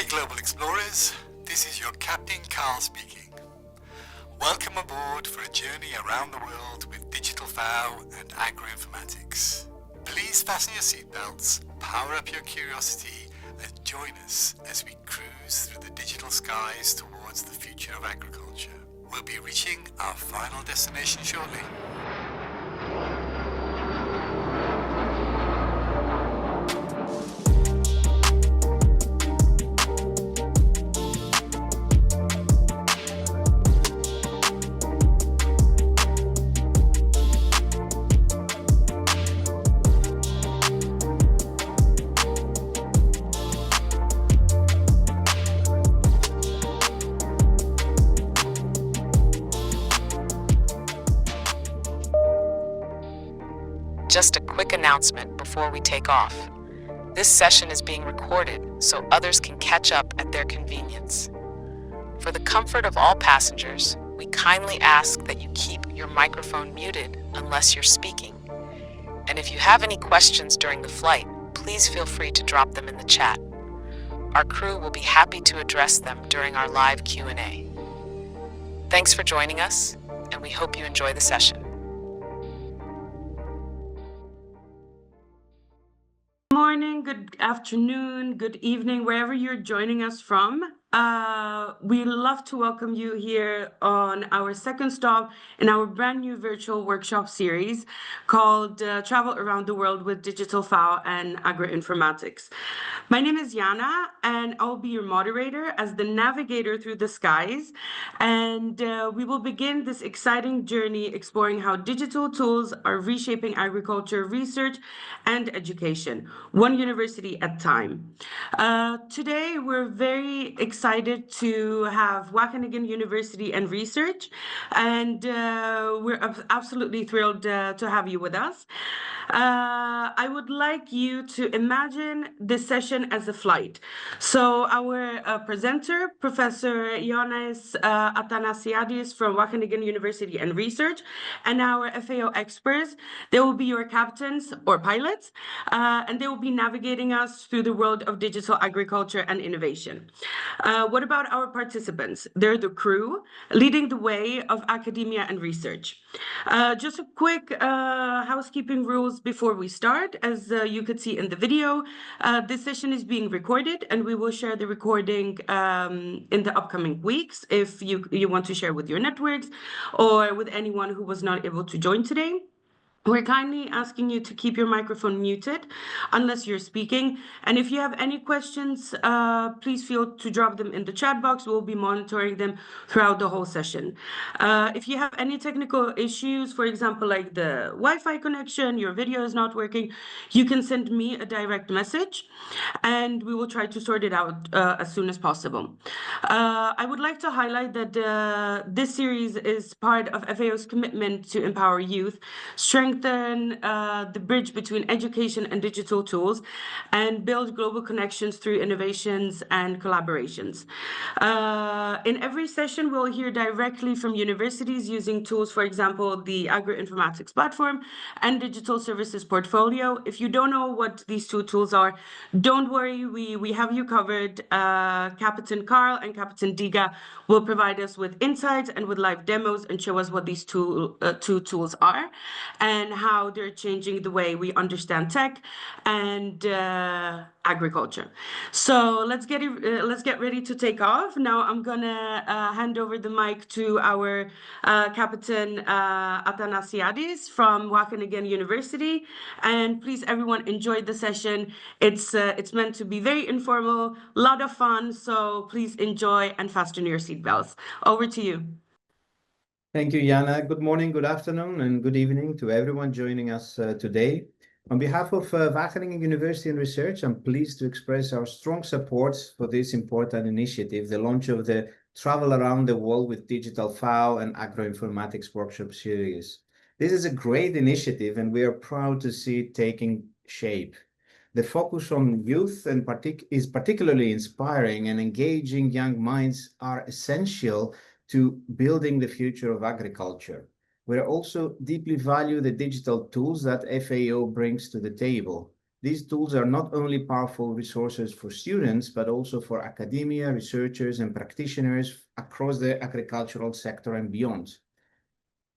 Global Explorers, this is your Captain Carl speaking. Welcome aboard for a journey around the world with digital FAO and Agro-Informatics. Please fasten your seatbelts, power up your curiosity, and join us as we cruise through the digital skies towards the future of agriculture. We'll be reaching our final destination shortly. Just a quick announcement before we take off. This session is being recorded so others can catch up at their convenience. For the comfort of all passengers, we kindly ask that you keep your microphone muted unless you're speaking. And if you have any questions during the flight, please feel free to drop them in the chat. Our crew will be happy to address them during our live Q&A. Thanks for joining us, and we hope you enjoy the session. Good morning, good afternoon, good evening, wherever you're joining us from. We love to welcome you here on our second stop in our brand new virtual workshop series called Travel Around the World with Digital FAO and Agro-Informatics. My name is Yana, and I'll be your moderator as the navigator through the skies. And we will begin this exciting journey exploring how digital tools are reshaping agriculture, research, and education, one university at a time. Today, we're very excited to have Wageningen University and Research, and we're absolutely thrilled to have you with us. I would like you to imagine this session as a flight. So our presenter, Professor Ioannis Athanasiadis from Wageningen University and Research, and our FAO experts, they will be your captains or pilots, and they will be navigating us through the world of digital agriculture and innovation. What about our participants? They're the crew leading the way of academia and research. Just a quick housekeeping rules before we start. As you could see in the video, this session is being recorded, and we will share the recording in the upcoming weeks if you want to share with your networks or with anyone who was not able to join today. We're kindly asking you to keep your microphone muted unless you're speaking. And if you have any questions, please feel to drop them in the chat box. We'll be monitoring them throughout the whole session. If you have any technical issues, for example, like the Wi-Fi connection, your video is not working, you can send me a direct message and we will try to sort it out as soon as possible. I would like to highlight that this series is part of FAO's commitment to empower youth, strengthen the bridge between education and digital tools, and build global connections through innovations and collaborations. In every session, we'll hear directly from universities using tools, for example, the Agro-Informatics platform and digital services portfolio. If you don't know what these two tools are, don't worry, we have you covered. Captain Carl and Captain Diga will provide us with insights and with live demos and show us what these two tools are and how they're changing the way we understand tech and agriculture. So let's get ready to take off. Now I'm gonna hand over the mic to our Captain Athanasiadis from Wageningen University. And please, everyone, enjoy the session. It's meant to be very informal, a lot of fun. So please enjoy and fasten your seatbelts. Over to you. Thank you, Yana. Good morning, good afternoon, and good evening to everyone joining us today. On behalf of Wageningen University and Research, I'm pleased to express our strong support for this important initiative, the launch of the Travel Around the World with Digital FAO and Agro-Informatics workshop series. This is a great initiative, and we are proud to see it taking shape. The focus on youth is particularly inspiring, and engaging young minds are essential to building the future of agriculture. We also deeply value the digital tools that FAO brings to the table. These tools are not only powerful resources for students, but also for academia, researchers, and practitioners across the agricultural sector and beyond.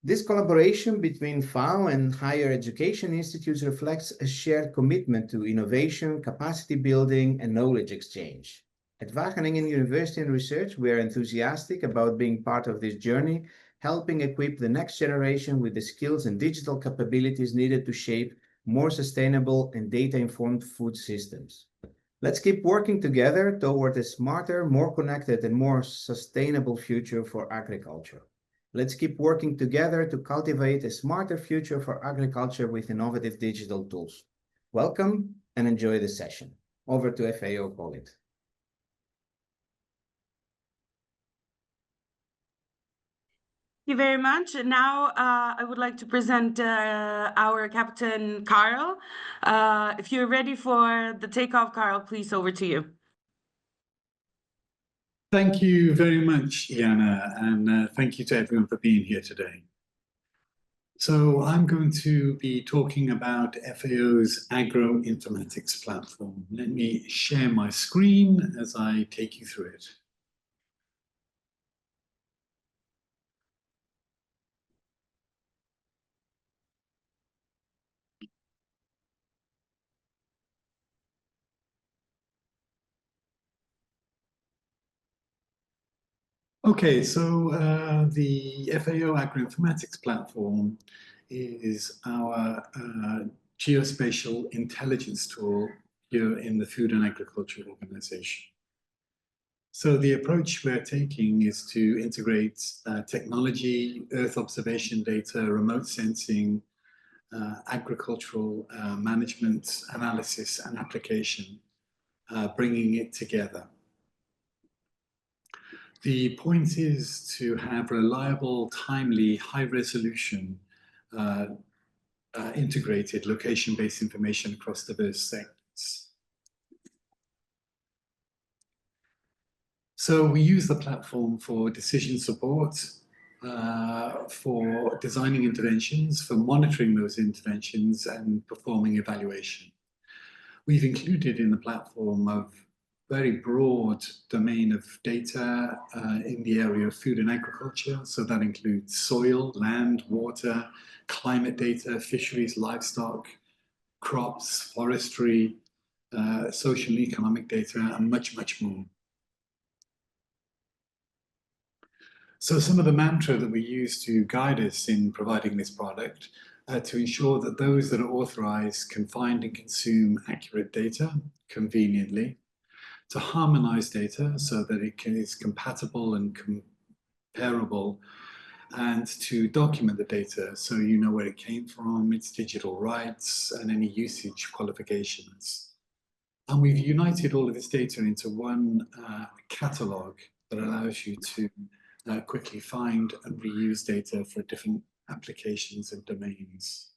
This collaboration between FAO and higher education institutes reflects a shared commitment to innovation, capacity building, and knowledge exchange. At Wageningen University Research, we are enthusiastic about being part of this journey, helping equip the next generation with the skills and digital capabilities needed to shape more sustainable and data-informed food systems. Let's keep working together toward a smarter, more connected, and more sustainable future for agriculture. Let's keep working together to cultivate a smarter future for agriculture with innovative digital tools. Welcome and enjoy the session. Over to FAO, Colin. Thank you very much. And now I would like to present our Captain Carl. If you're ready for the takeoff, Carl, please, over to you. Thank you very much, Iana, and thank you to everyone for being here today. So I'm going to be talking about FAO's Agro-Informatics platform. Let me share my screen as I take you through it. Okay, so the FAO Agro-Informatics platform is our geospatial intelligence tool here in the Food and Agriculture Organization. So the approach we're taking is to integrate technology, Earth observation data, remote sensing, agricultural management, analysis, and application, bringing it together. The point is to have reliable, timely, high-resolution, integrated location-based information across diverse segments. So we use the platform for decision support, for designing interventions, for monitoring those interventions, and performing evaluation. We've included in the platform a very broad domain of data in the area of food and agriculture. So that includes soil, land, water, climate data, fisheries, livestock, crops, forestry, social and economic data, and much, much more. So some of the mantra that we use to guide us in providing this product to ensure that those that are authorized can find and consume accurate data conveniently, to harmonize data so that it is compatible and comparable, and to document the data so you know where it came from, its digital rights, and any usage qualifications. And we've united all of this data into one catalog that allows you to quickly find and reuse data for different applications and domains.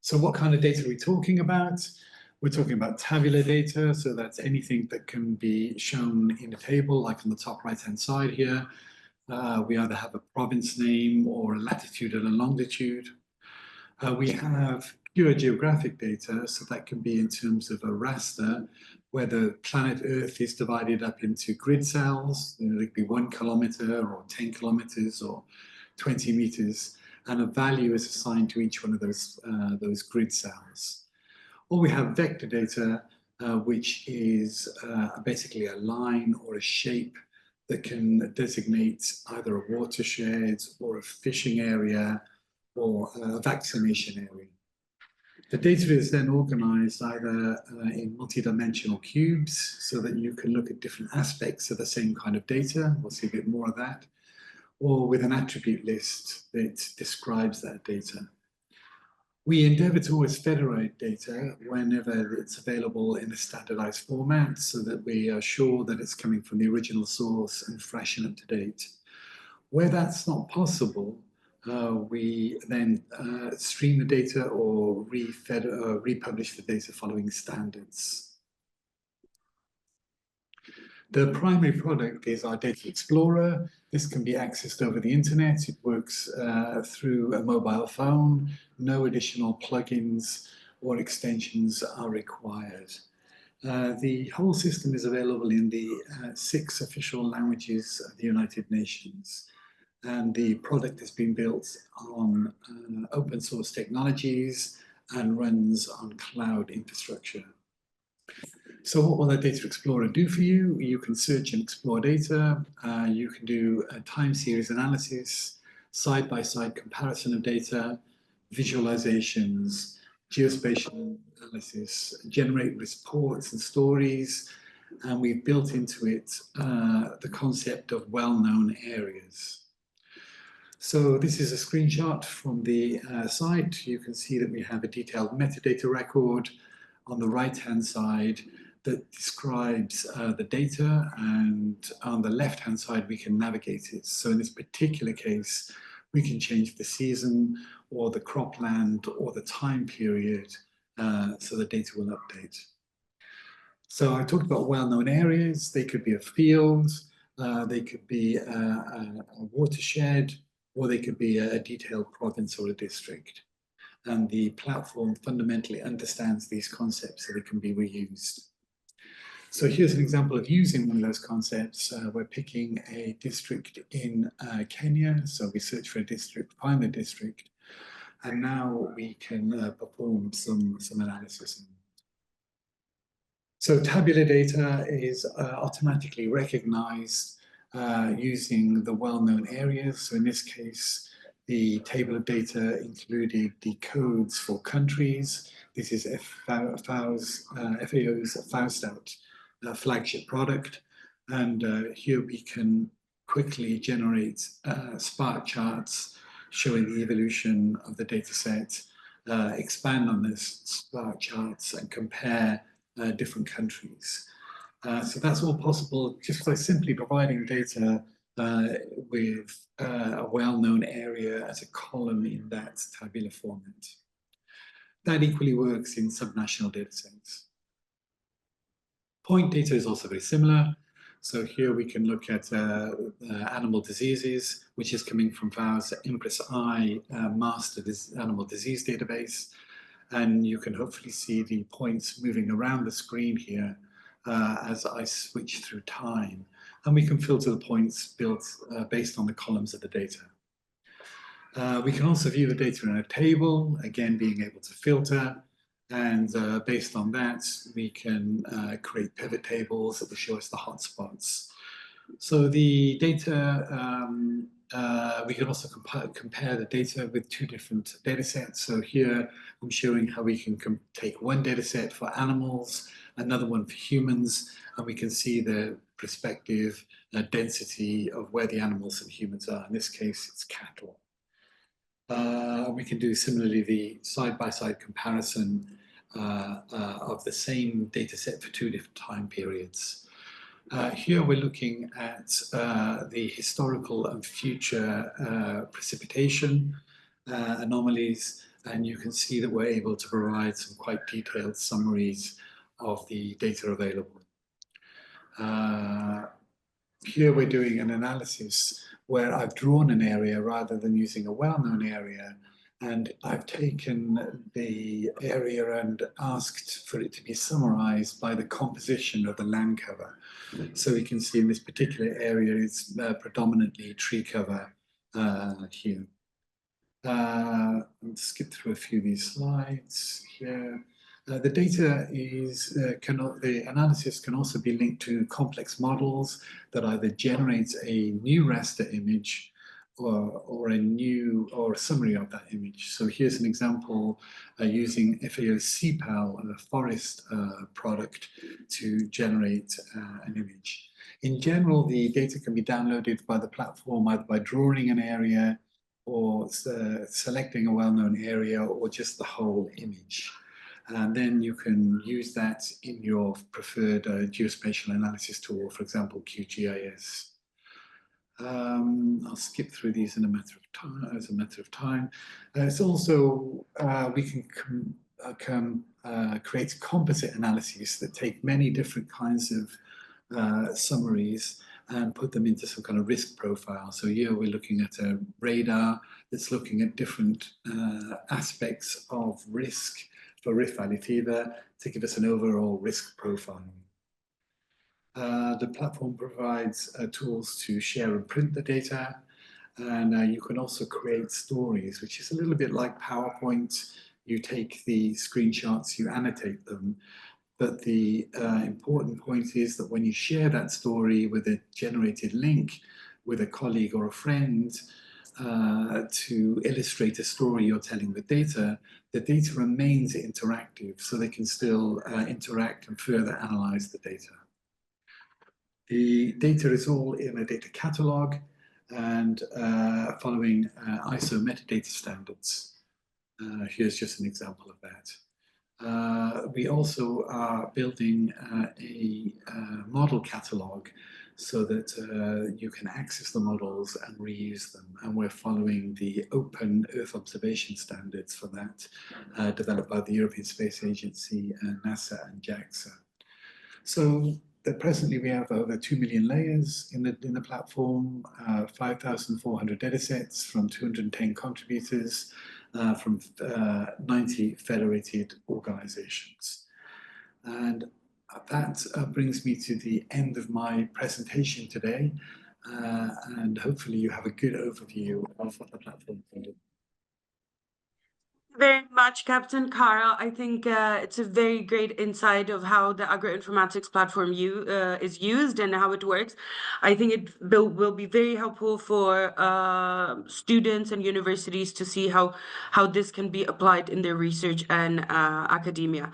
So what kind of data are we talking about? We're talking about tabular data, so that's anything that can be shown in a table, like on the top right-hand side here. We either have a province name or a latitude and a longitude. We have pure geographic data, so that can be in terms of a raster, where the planet Earth is divided up into grid cells. You know, it could be 1 kilometer or 10 kilometers or 20 meters, and a value is assigned to each one of those grid cells. Or we have vector data, which is basically a line or a shape that can designate either a watershed or a fishing area or a vaccination area. The data is then organized either in multi-dimensional cubes so that you can look at different aspects of the same kind of data. We'll see a bit more of that. Or with an attribute list that describes that data. We endeavor to always federate data whenever it's available in a standardized format so that we are sure that it's coming from the original source and fresh and up to date. Where that's not possible, we then stream the data or republish the data following standards. The primary product is our Data Explorer. This can be accessed over the internet. It works through a mobile phone, no additional plugins or extensions are required. The whole system is available in the 6 official languages of the United Nations, and the product has been built on open source technologies and runs on cloud infrastructure. So what will the Data Explorer do for you? You can search and explore data. You can do a time series analysis, side-by-side comparison of data, visualizations, geospatial analysis, generate reports and stories, and we've built into it the concept of well-known areas. So this is a screenshot from the site. You can see that we have a detailed metadata record on the right-hand side that describes the data, and on the left-hand side we can navigate it. So in this particular case, we can change the season or the cropland or the time period, so the data will update. So I talked about well-known areas. They could be a field, they could be a watershed, or they could be a detailed province or a district. And the platform fundamentally understands these concepts so they can be reused. So here's an example of using one of those concepts. We're picking a district in Kenya. So we search for a district, find the district, and now we can perform some analysis. So tabular data is automatically recognized using the well-known areas. So in this case, the table of data included the codes for countries. This is FAO's FAOstat flagship product. And here we can quickly generate Spark charts showing the evolution of the data set, expand on this Spark charts and compare different countries. So that's all possible just by simply providing data with a well-known area as a column in that tabular format. That equally works in subnational data sets. Point data is also very similar. So here we can look at animal diseases, which is coming from FAO's Empress I master animal disease database. And you can hopefully see the points moving around the screen here as I switch through time. And we can filter the points built based on the columns of the data. We can also view the data in a table, again being able to filter. And based on that, we can create pivot tables that will show us the hotspots. So the data, we can also compare the data with 2 different data sets. So here I'm showing how we can take one data set for animals, another one for humans, and we can see the prospective density of where the animals and humans are. In this case, it's cattle. We can do similarly the side-by-side comparison of the same data set for 2 different time periods. Here we're looking at the historical and future precipitation anomalies, and you can see that we're able to provide some quite detailed summaries of the data available. Here we're doing an analysis where I've drawn an area rather than using a well-known area, and I've taken the area and asked for it to be summarized by the composition of the land cover. So we can see in this particular area it's predominantly tree cover here. I'll skip through a few of these slides here. The data is, the analysis can also be linked to complex models that either generate a new raster image or a summary of that image. So here's an example using FAO CPAL, a forest product, to generate an image. In general, the data can be downloaded by the platform either by drawing an area or selecting a well-known area or just the whole image. And then you can use that in your preferred geospatial analysis tool, for example, QGIS. I'll skip through these in a matter of time. It's also, we can create composite analyses that take many different kinds of summaries and put them into some kind of risk profile. So here we're looking at a radar that's looking at different aspects of risk for Rift Valley fever to give us an overall risk profile. The platform provides tools to share and print the data, and you can also create stories, which is a little bit like PowerPoint. You take the screenshots, you annotate them, but the important point is that when you share that story with a generated link with a colleague or a friend to illustrate a story you're telling the data remains interactive, so they can still interact and further analyze the data. The data is all in a data catalog and following ISO metadata standards. Here's just an example of that. We also are building a model catalog so that you can access the models and reuse them. And we're following the open Earth observation standards for that, developed by the European Space Agency, NASA and JAXA. So presently we have over 2 million layers in the platform, 5,400 datasets from 210 contributors, from 90 federated organizations. And that brings me to the end of my presentation today, and hopefully you have a good overview of what the platform can do. Very much, Captain Carl. I think it's a very great insight of how the Agro-Informatics platform is used and how it works. I think it will be very helpful for students and universities to see how this can be applied in their research and academia.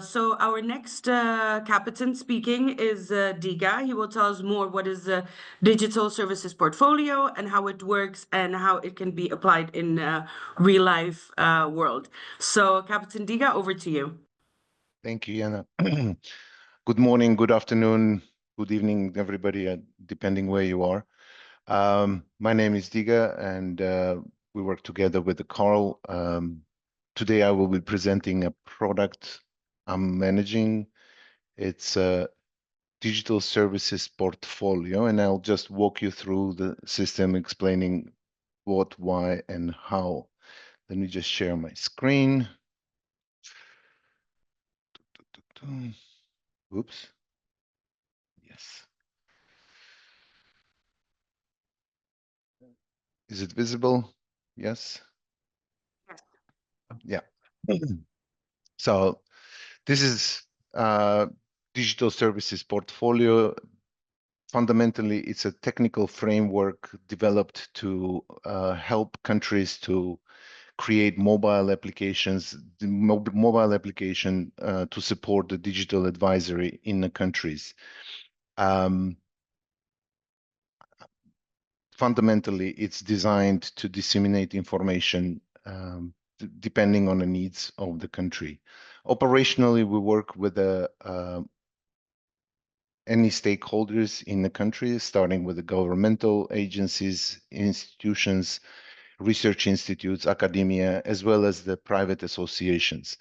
So our next captain speaking is Diga. He will tell us more what is the digital services portfolio and how it works and how it can be applied in real life world. So, Captain Diga, over to you. Thank you, Yana. Good morning, good afternoon, good evening, everybody, depending where you are. My name is Diga, and we work together with Carl. Today, I will be presenting a product I'm managing. It's a digital services portfolio, and I'll just walk you through the system, explaining what, why, and how. Let me just share my screen. Oops. Yes. Is it visible? Yes. Yeah. So this is digital services portfolio. Fundamentally, it's a technical framework developed to help countries to create mobile applications, mobile application to support the digital advisory in the countries. Fundamentally, it's designed to disseminate information depending on the needs of the country. Operationally, we work with any stakeholders in the country, starting with the governmental agencies, institutions, research institutes, academia, as well as the private associations.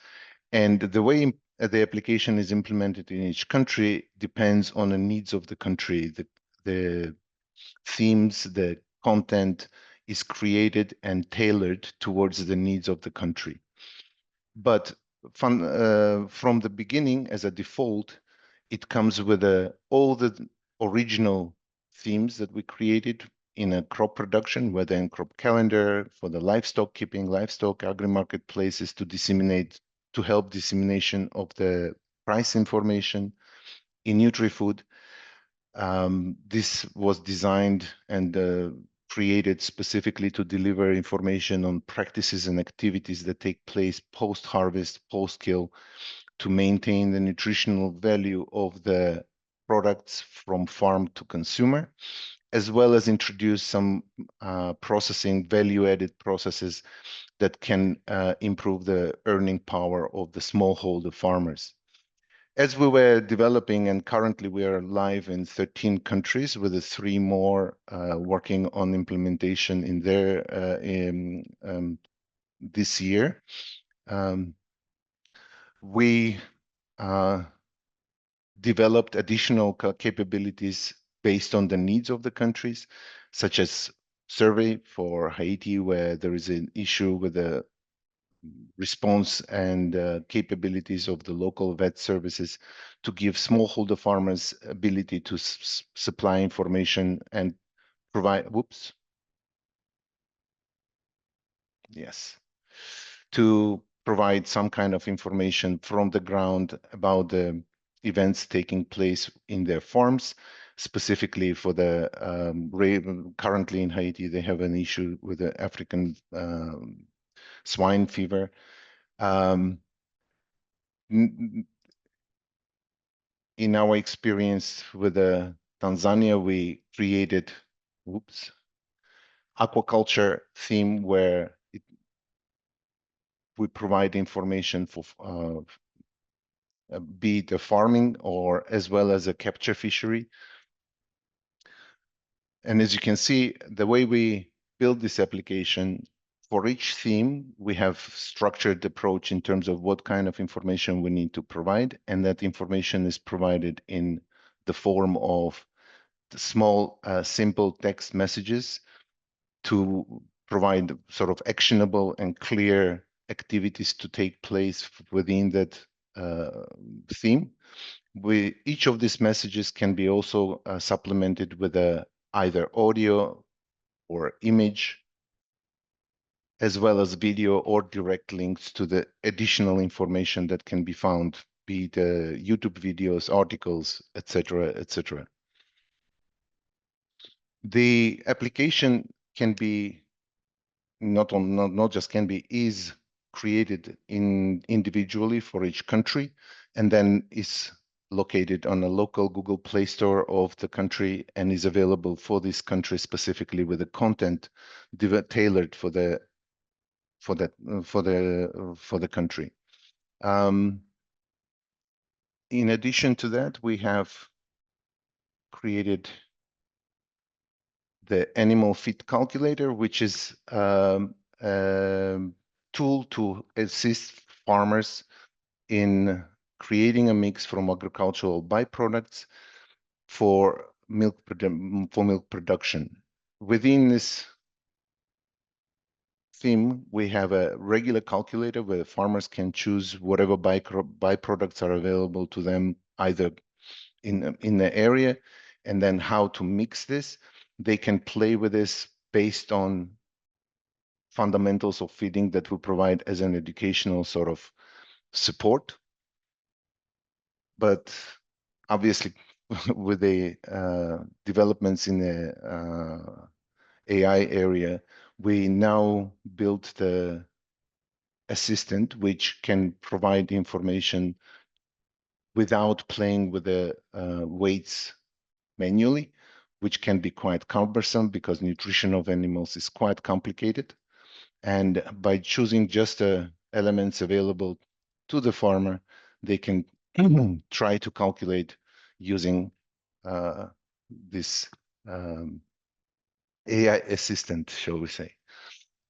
And the way the application is implemented in each country depends on the needs of the country. The themes, the content is created and tailored towards the needs of the country. But from the beginning, as a default, it comes with all the original themes that we created in a crop production, whether in crop calendar, for the livestock keeping, livestock agri-marketplaces to help dissemination of the price information in Nutri-Food. This was designed and created specifically to deliver information on practices and activities that take place post-harvest, post-kill, to maintain the nutritional value of the products from farm to consumer, as well as introduce some processing, value-added processes that can improve the earning power of the smallholder farmers. As we were developing, and currently we are live in 13 countries with 3 more working on implementation in there this year. We developed additional capabilities based on the needs of the countries, such as survey for Haiti, where there is an issue with the response and capabilities of the local vet services to give smallholder farmers ability to supply information and provide, to provide some kind of information from the ground about the events taking place in their farms. Specifically for the currently in Haiti, they have an issue with the African swine fever. In our experience with Tanzania, we created aquaculture theme where we provide information for be it a farming or as well as a capture fishery. And as you can see, the way we build this application, for each theme, we have structured approach in terms of what kind of information we need to provide, and that information is provided in the form of the small, simple text messages to provide sort of actionable and clear activities to take place within that theme. Each of these messages can be also supplemented with either audio or image, as well as video or direct links to the additional information that can be found, be it YouTube videos, articles, etc., etc. The application can be not just can be, is created individually for each country, and then is located on a local Google Play Store of the country and is available for this country specifically with the content tailored for the country. In addition to that, we have created the animal feed calculator, which is a tool to assist farmers in creating a mix from agricultural byproducts for milk production. Within this theme, we have a regular calculator where farmers can choose whatever byproducts are available to them, either in the area, and then how to mix this. They can play with this based on fundamentals of feeding that we provide as an educational sort of support. But obviously, with the developments in the AI area, we now built the assistant, which can provide information without playing with the weights manually, which can be quite cumbersome because nutrition of animals is quite complicated. And by choosing just the elements available to the farmer, they can try to calculate using this AI assistant, shall we say.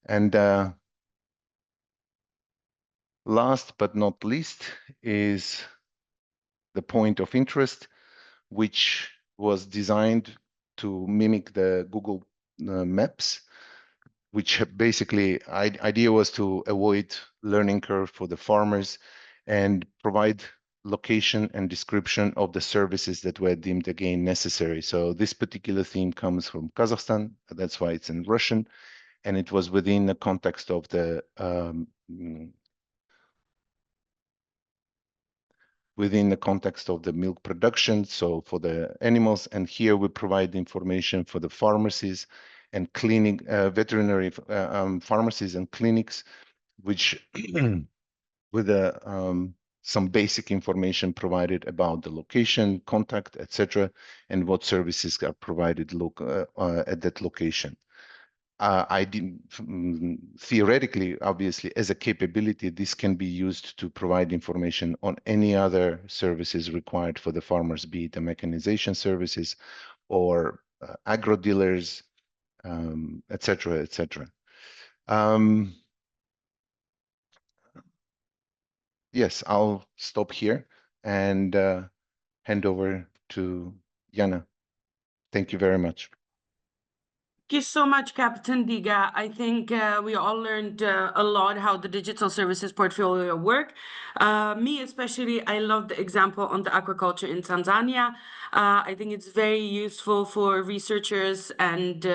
And last but not least is the point of interest, which was designed to mimic the Google Maps, which basically idea was to avoid learning curve for the farmers and provide location and description of the services that were deemed again necessary. So this particular theme comes from Kazakhstan, that's why it's in Russian, and it was within the context of the milk production, so for the animals. And here we provide information for the pharmacies and clinic, veterinary pharmacies and clinics, which with some basic information provided about the location, contact, etc., and what services are provided at that location. Theoretically, obviously, as a capability, this can be used to provide information on any other services required for the farmers, be it the mechanization services or agro dealers, etc., etc. Yes, I'll stop here and hand over to Jana. Thank you very much. you so much, Captain Diga. I think we all learned a lot how the digital services portfolio work. Me especially, I love the example on the aquaculture in Tanzania. I think it's very useful for researchers and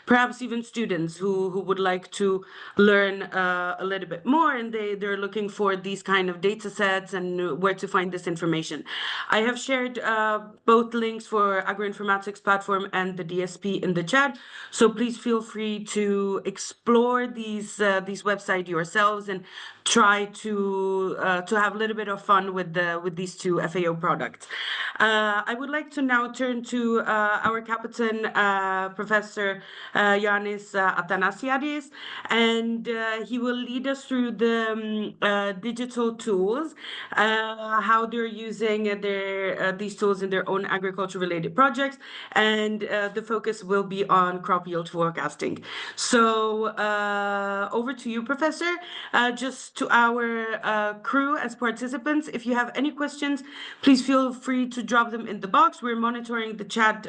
perhaps even students who would like to learn a little bit more, and they're looking for these kind of data sets and where to find this information. I have shared both links for Agro-Informatics platform and the DSP in the chat. So please feel free to explore these websites yourselves and try to have a little bit of fun with these two FAO products. I would like to now turn to our captain, Professor Ioannis Athanasiadis, and he will lead us through the digital tools, how they're using these tools in their own agriculture-related projects, and the focus will be on crop yield forecasting. So over to you, Professor. Just to our crew as participants, if you have any questions, please feel free to drop them in the box. We're monitoring the chat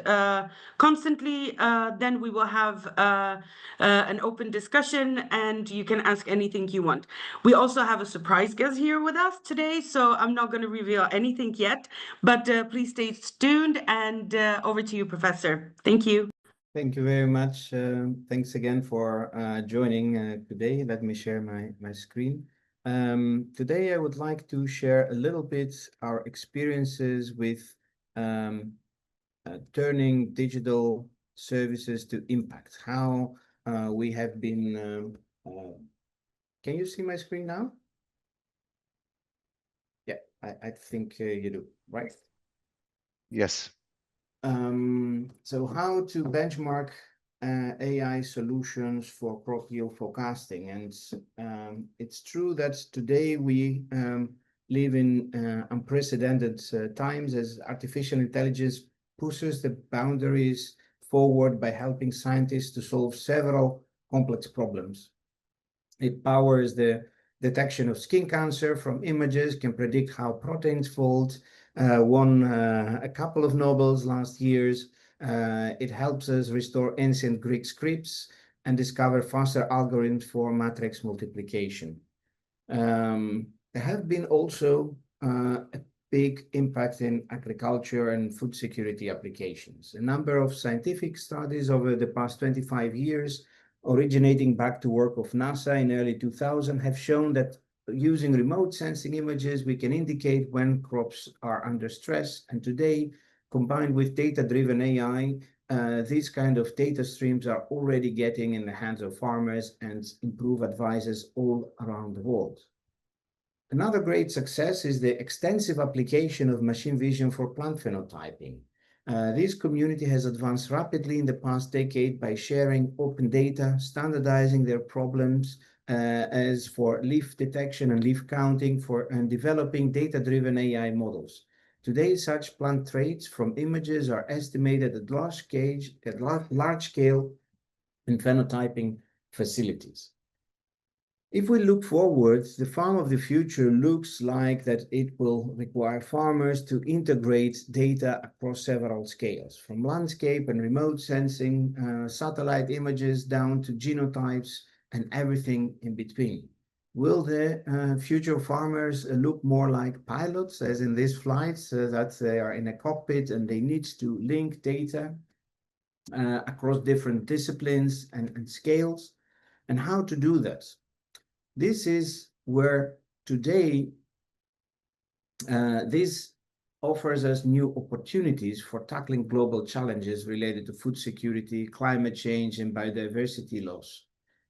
constantly. Then we will have an open discussion and you can ask anything you want. We also have a surprise guest here with us today, so I'm not going to reveal anything yet, but please stay tuned, and over to you, Professor. Thank you. Thank you very much. Thanks again for joining today. Let me share my screen. Today I would like to share a little bit our experiences with turning digital services to impact. How we have been... can you see my screen now? Yeah, I think you do, right? Yes. So how to benchmark AI solutions for crop yield forecasting. And it's true that today we live in unprecedented times as artificial intelligence pushes the boundaries forward by helping scientists to solve several complex problems. It powers the detection of skin cancer from images, can predict how proteins fold, won a couple of Nobels last years. It helps us restore ancient Greek scripts and discover faster algorithms for matrix multiplication. There have been also a big impact in agriculture and food security applications. A number of scientific studies over the past 25 years, originating back to work of NASA in early 2000, have shown that using remote sensing images, we can indicate when crops are under stress. And today, combined with data-driven AI, these kind of data streams are already getting in the hands of farmers and improve advisors all around the world. Another great success is the extensive application of machine vision for plant phenotyping. This community has advanced rapidly in the past decade by sharing open data, standardizing their problems as for leaf detection and leaf counting, and developing data-driven AI models. Today, such plant traits from images are estimated at large scale in phenotyping facilities. If we look forward, the farm of the future looks like that it will require farmers to integrate data across several scales, from landscape and remote sensing, satellite images down to genotypes and everything in between. Will the future farmers look more like pilots, as in these flights, that they are in a cockpit and they need to link data across different disciplines and scales? And how to do that? This is where today this offers us new opportunities for tackling global challenges related to food security, climate change, and biodiversity loss.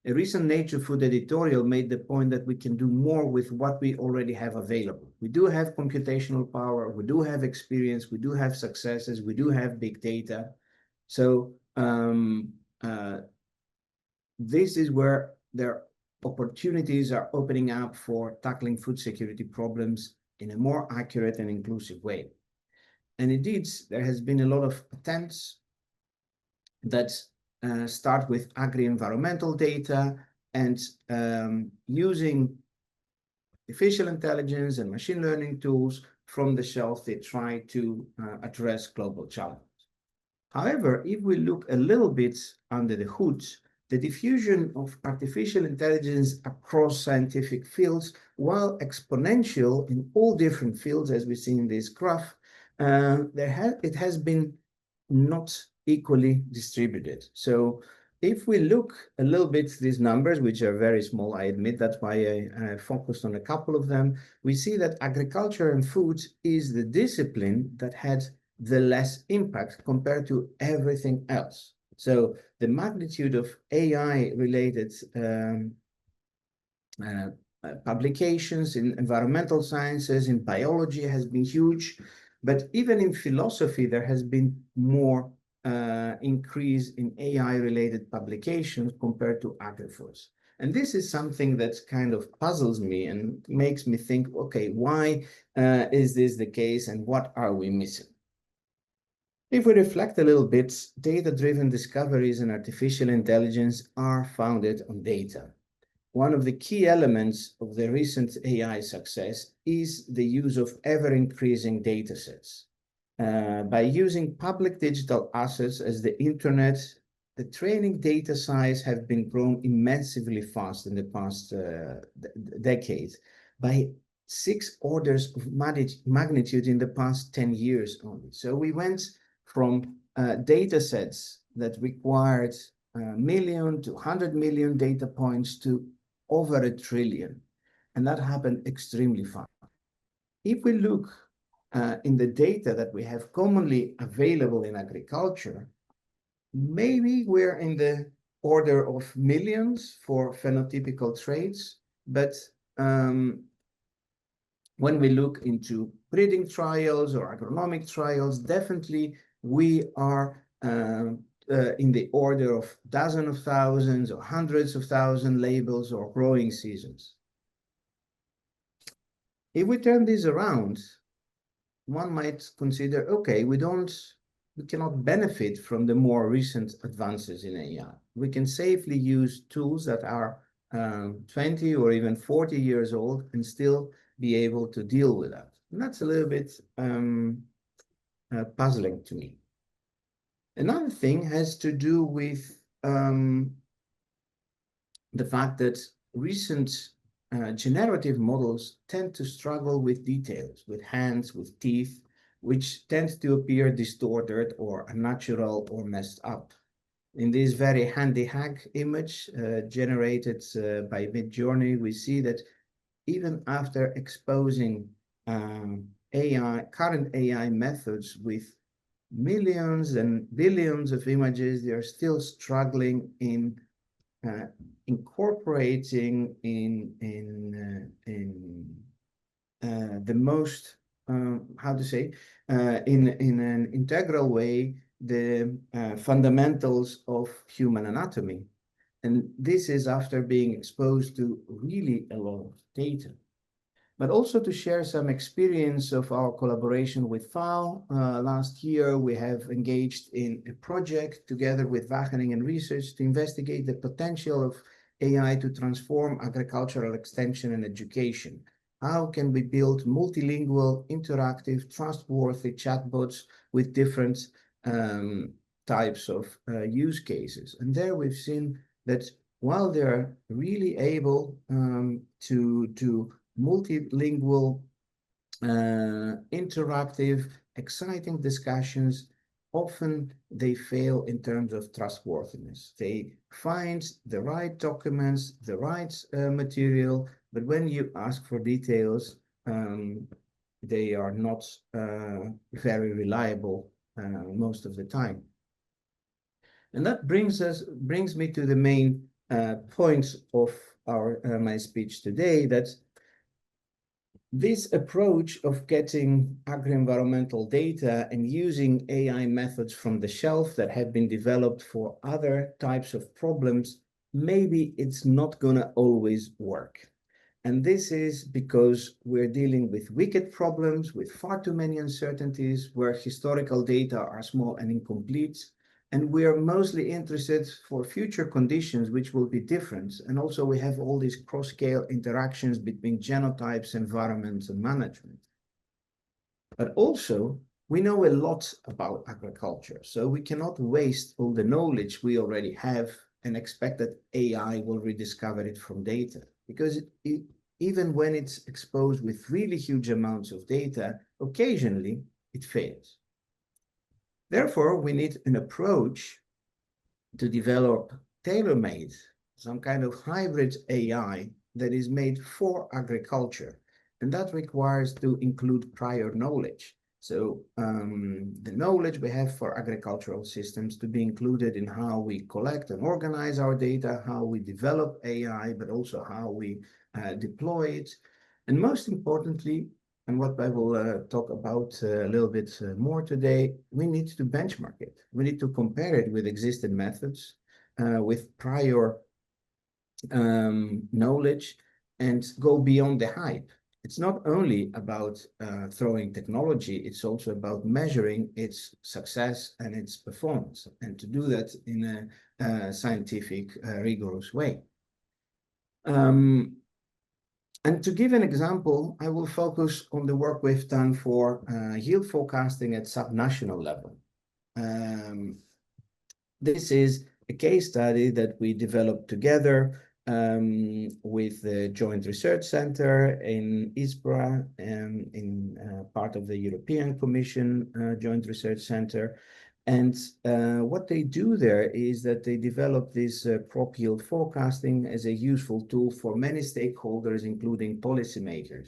A recent Nature Food editorial made the point that we can do more with what we already have available. We do have computational power, we do have experience, we do have successes, we do have big data. So this is where their opportunities are opening up for tackling food security problems in a more accurate and inclusive way. And indeed, there has been a lot of attempts that start with agri-environmental data and using artificial intelligence and machine learning tools from the shelf, they try to address global challenges. However, if we look a little bit under the hood, the diffusion of artificial intelligence across scientific fields, while exponential in all different fields, as we see in this graph, it has been not equally distributed. So if we look a little bit at these numbers, which are very small, I admit, that's why I focused on a couple of them, we see that agriculture and food is the discipline that had the less impact compared to everything else. So the magnitude of AI-related publications in environmental sciences, in biology has been huge, but even in philosophy, there has been more increase in AI-related publications compared to agri-foods. And this is something that kind of puzzles me and makes me think, okay, why is this the case and what are we missing? If we reflect a little bit, data-driven discoveries in artificial intelligence are founded on data. One of the key elements of the recent AI success is the use of ever-increasing data sets. By using public digital assets as the internet, the training data size have been grown immensely fast in the past decade, by 6 orders of magnitude in the past 10 years only. So we went from data sets that required a million to 100 million data points to over 1 trillion. And that happened extremely fast. If we look in the data that we have commonly available in agriculture, maybe we're in the order of millions for phenotypical traits, but when we look into breeding trials or agronomic trials, definitely we are in the order of dozens of thousands or hundreds of thousands labels or growing seasons. If we turn this around, one might consider, okay, we cannot benefit from the more recent advances in AI. We can safely use tools that are 20 or even 40 years old and still be able to deal with that. And that's a little bit puzzling to me. Another thing has to do with the fact that recent generative models tend to struggle with details, with hands, with teeth, which tend to appear distorted or unnatural or messed up. In this very handy hack image generated by Midjourney, we see that even after exposing current AI methods with millions and billions of images, they are still struggling in incorporating in the most how to say in an integral way the fundamentals of human anatomy. And this is after being exposed to really a lot of data. But also to share some experience of our collaboration with FAO. Last year, we have engaged in a project together with Wageningen Research to investigate the potential of AI to transform agricultural extension and education. How can we build multilingual, interactive, trustworthy chatbots with different types of use cases? And there we've seen that while they're really able to multilingual, interactive, exciting discussions, often they fail in terms of trustworthiness. They find the right documents, the right material, but when you ask for details, they are not very reliable most of the time. And that brings me to the main points of my speech today, that this approach of getting agri-environmental data and using AI methods from the shelf that have been developed for other types of problems, maybe it's not going to always work. And this is because we're dealing with wicked problems, with far too many uncertainties, where historical data are small and incomplete. And we are mostly interested for future conditions, which will be different. And also we have all these cross-scale interactions between genotypes, environments, and management. But also we know a lot about agriculture, so we cannot waste all the knowledge we already have and expect that AI will rediscover it from data, because even when it's exposed with really huge amounts of data, occasionally it fails. Therefore, we need an approach to develop tailor-made, some kind of hybrid AI that is made for agriculture. And that requires to include prior knowledge. So the knowledge we have for agricultural systems to be included in how we collect and organize our data, how we develop AI, but also how we deploy it. And most importantly, and what I will talk about a little bit more today, we need to benchmark it. We need to compare it with existing methods, with prior knowledge, and go beyond the hype. It's not only about throwing technology, it's also about measuring its success and its performance, and to do that in a scientific, rigorous way. And to give an example, I will focus on the work we've done for yield forecasting at subnational level. This is a case study that we developed together with the Joint Research Center in ISPRA, in part of the European Commission Joint Research Center. And what they do there is that they develop this crop yield forecasting as a useful tool for many stakeholders, including policymakers.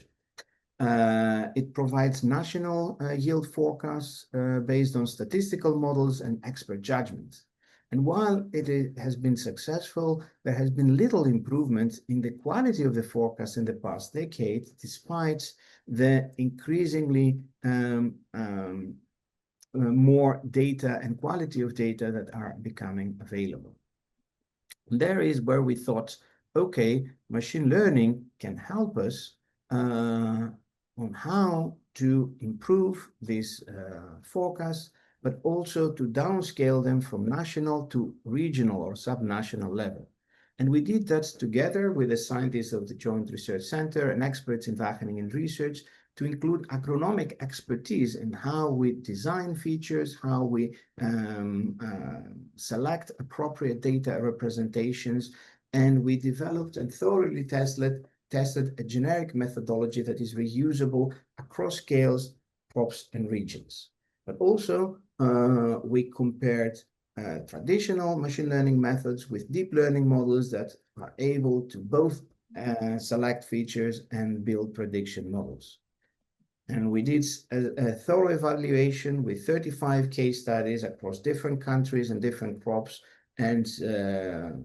It provides national yield forecasts based on statistical models and expert judgment. And while it has been successful, there has been little improvement in the quality of the forecast in the past decade, despite the increasingly more data and quality of data that are becoming available. And there is where we thought, okay, machine learning can help us on how to improve these forecasts, but also to downscale them from national to regional or subnational level. And we did that together with the scientists of the Joint Research Center and experts in Wageningen Research to include agronomic expertise in how we design features, how we select appropriate data representations. And we developed and thoroughly tested a generic methodology that is reusable across scales, crops, and regions. But also, we compared traditional machine learning methods with deep learning models that are able to both select features and build prediction models. And we did a thorough evaluation with 35 case studies across different countries and different crops, and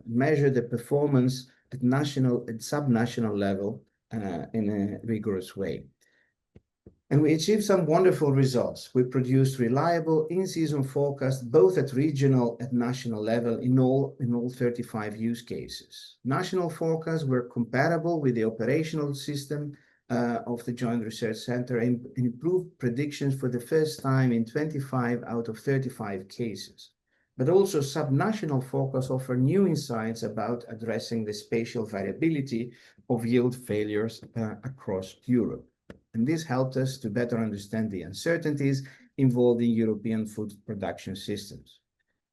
measure the performance at national and subnational level in a rigorous way. And we achieved some wonderful results. We produced reliable in-season forecasts, both at regional and national level in all 35 use cases. National forecasts were comparable with the operational system of the Joint Research Center and improved predictions for the first time in 25 out of 35 cases. But also subnational forecasts offer new insights about addressing the spatial variability of yield failures across Europe. And this helped us to better understand the uncertainties involved in European food production systems.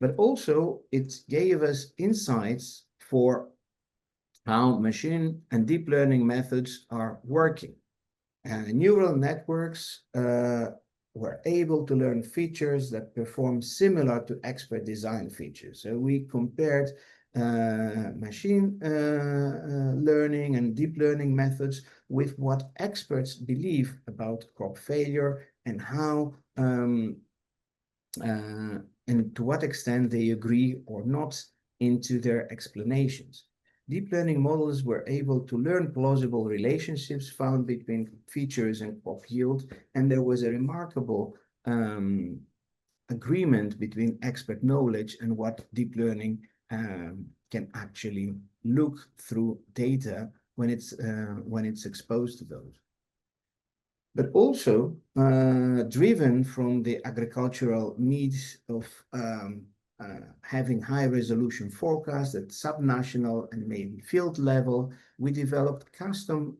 But also it gave us insights for how machine and deep learning methods are working. Neural networks were able to learn features that perform similar to expert design features. So we compared machine learning and deep learning methods with what experts believe about crop failure and how and to what extent they agree or not into their explanations. Deep learning models were able to learn plausible relationships found between features and crop yield, and there was a remarkable agreement between expert knowledge and what deep learning can actually look through data when it's exposed to those. But also driven from the agricultural needs of having high-resolution forecasts at subnational and maybe field level, we developed custom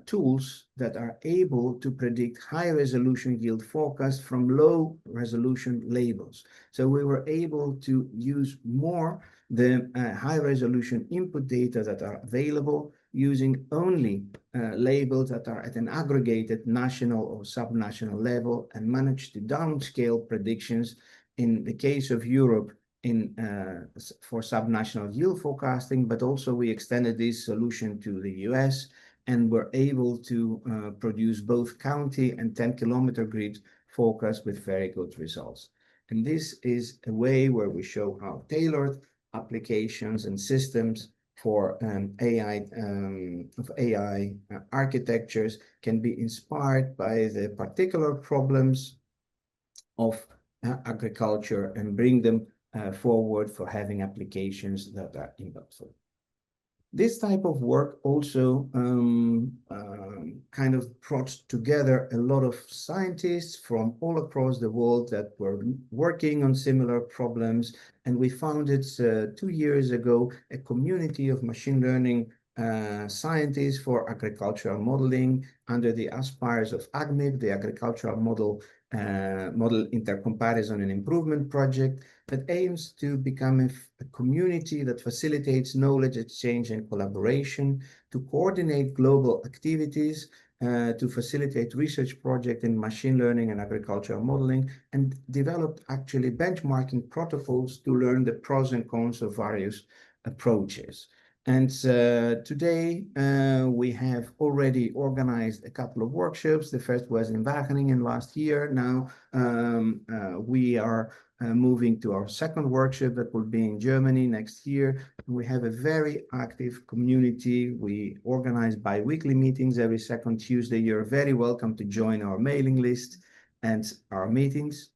tools that are able to predict high-resolution yield forecasts from low-resolution labels. So we were able to use more the high-resolution input data that are available using only labels that are at an aggregated national or subnational level and manage to downscale predictions. In the case of Europe, for subnational yield forecasting, but also we extended this solution to the US and were able to produce both county and 10-kilometer grid forecasts with very good results. And this is a way where we show how tailored applications and systems for AI architectures can be inspired by the particular problems of agriculture and bring them forward for having applications that are impactful. This type of work also kind of brought together a lot of scientists from all across the world that were working on similar problems. And we founded 2 years ago a community of machine learning scientists for agricultural modeling under the aspires of AGMIP, the Agricultural Model Intercomparison and Improvement Project, that aims to become a community that facilitates knowledge exchange and collaboration, to coordinate global activities, to facilitate research projects in machine learning and agricultural modeling, and developed actually benchmarking protocols to learn the pros and cons of various approaches. And today we have already organized a couple of workshops. The first was in Wageningen last year. Now we are moving to our second workshop that will be in Germany next year. We have a very active community. We organize bi-weekly meetings every second Tuesday. You're very welcome to join our mailing list and our meetings.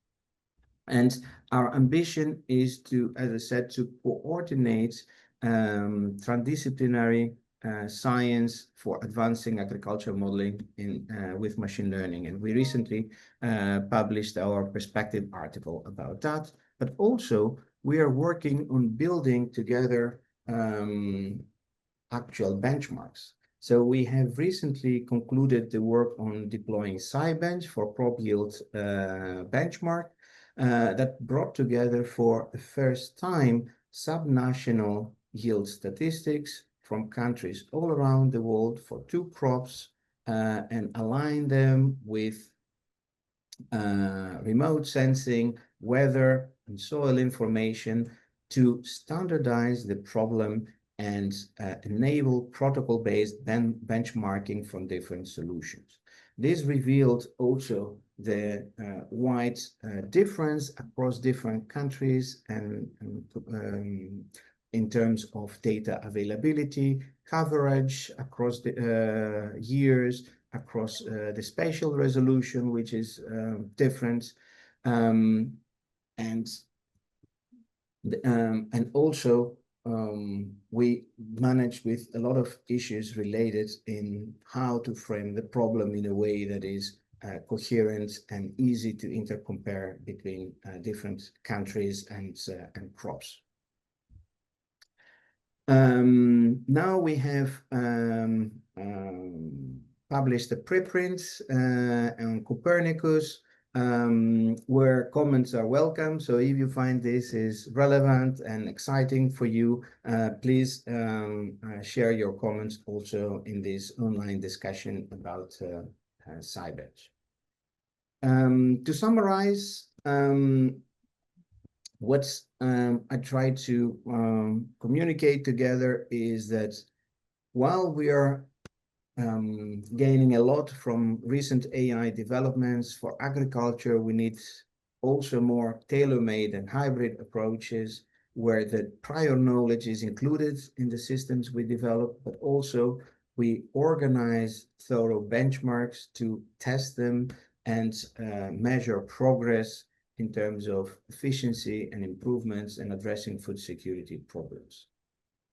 And our ambition is to, as I said, to coordinate transdisciplinary science for advancing agricultural modeling with machine learning. And we recently published our perspective article about that. But also, we are working on building together actual benchmarks. So we have recently concluded the work on deploying SciBench for crop yield benchmark that brought together for the first time subnational yield statistics from countries all around the world for 2 crops and align them with remote sensing, weather, and soil information to standardize the problem and enable protocol-based benchmarking from different solutions. This revealed also the wide difference across different countries and in terms of data availability, coverage across the years, across the spatial resolution, which is different, and also we managed with a lot of issues related in how to frame the problem in a way that is coherent and easy to intercompare between different countries and crops. Now we have published a preprint on Copernicus, where comments are welcome. So if you find this is relevant and exciting for you, please share your comments also in this online discussion about SciBench. To summarize, what I try to communicate together is that while we are gaining a lot from recent AI developments for agriculture, we need also more tailor-made and hybrid approaches where the prior knowledge is included in the systems we develop, but also we organize thorough benchmarks to test them and measure progress in terms of efficiency and improvements and addressing food security problems.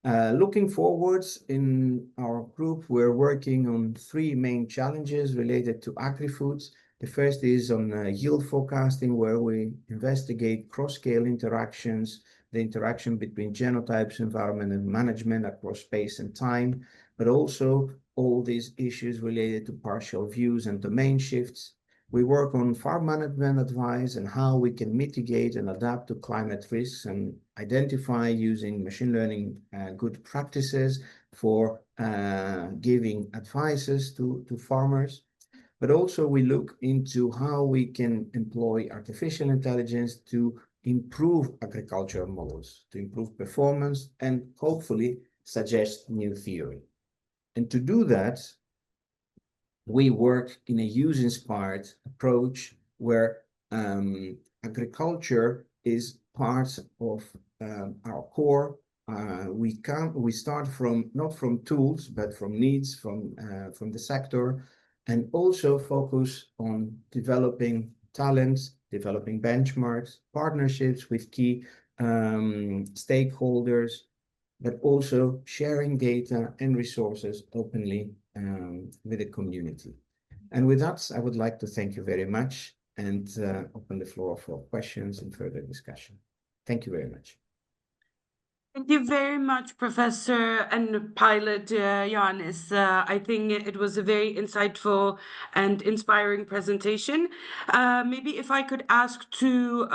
Looking forwards in our group, we're working on 3 main challenges related to agri-foods. The first is on yield forecasting, where we investigate cross-scale interactions, the interaction between genotypes, environment, and management across space and time, but also all these issues related to partial views and domain shifts. We work on farm management advice and how we can mitigate and adapt to climate risks and identify using machine learning good practices for giving advices to farmers. But also we look into how we can employ artificial intelligence to improve agricultural models, to improve performance, and hopefully suggest new theory. And to do that, we work in a use-inspired approach where agriculture is part of our core. We start from not from tools, but from needs from the sector, and also focus on developing talents, developing benchmarks, partnerships with key stakeholders, but also sharing data and resources openly with the community. And with that, I would like to thank you very much and open the floor for questions and further discussion. Thank you very much. Thank you very much, Professor and Pilot Ioannis. I think it was a very insightful and inspiring presentation. Maybe if I could ask to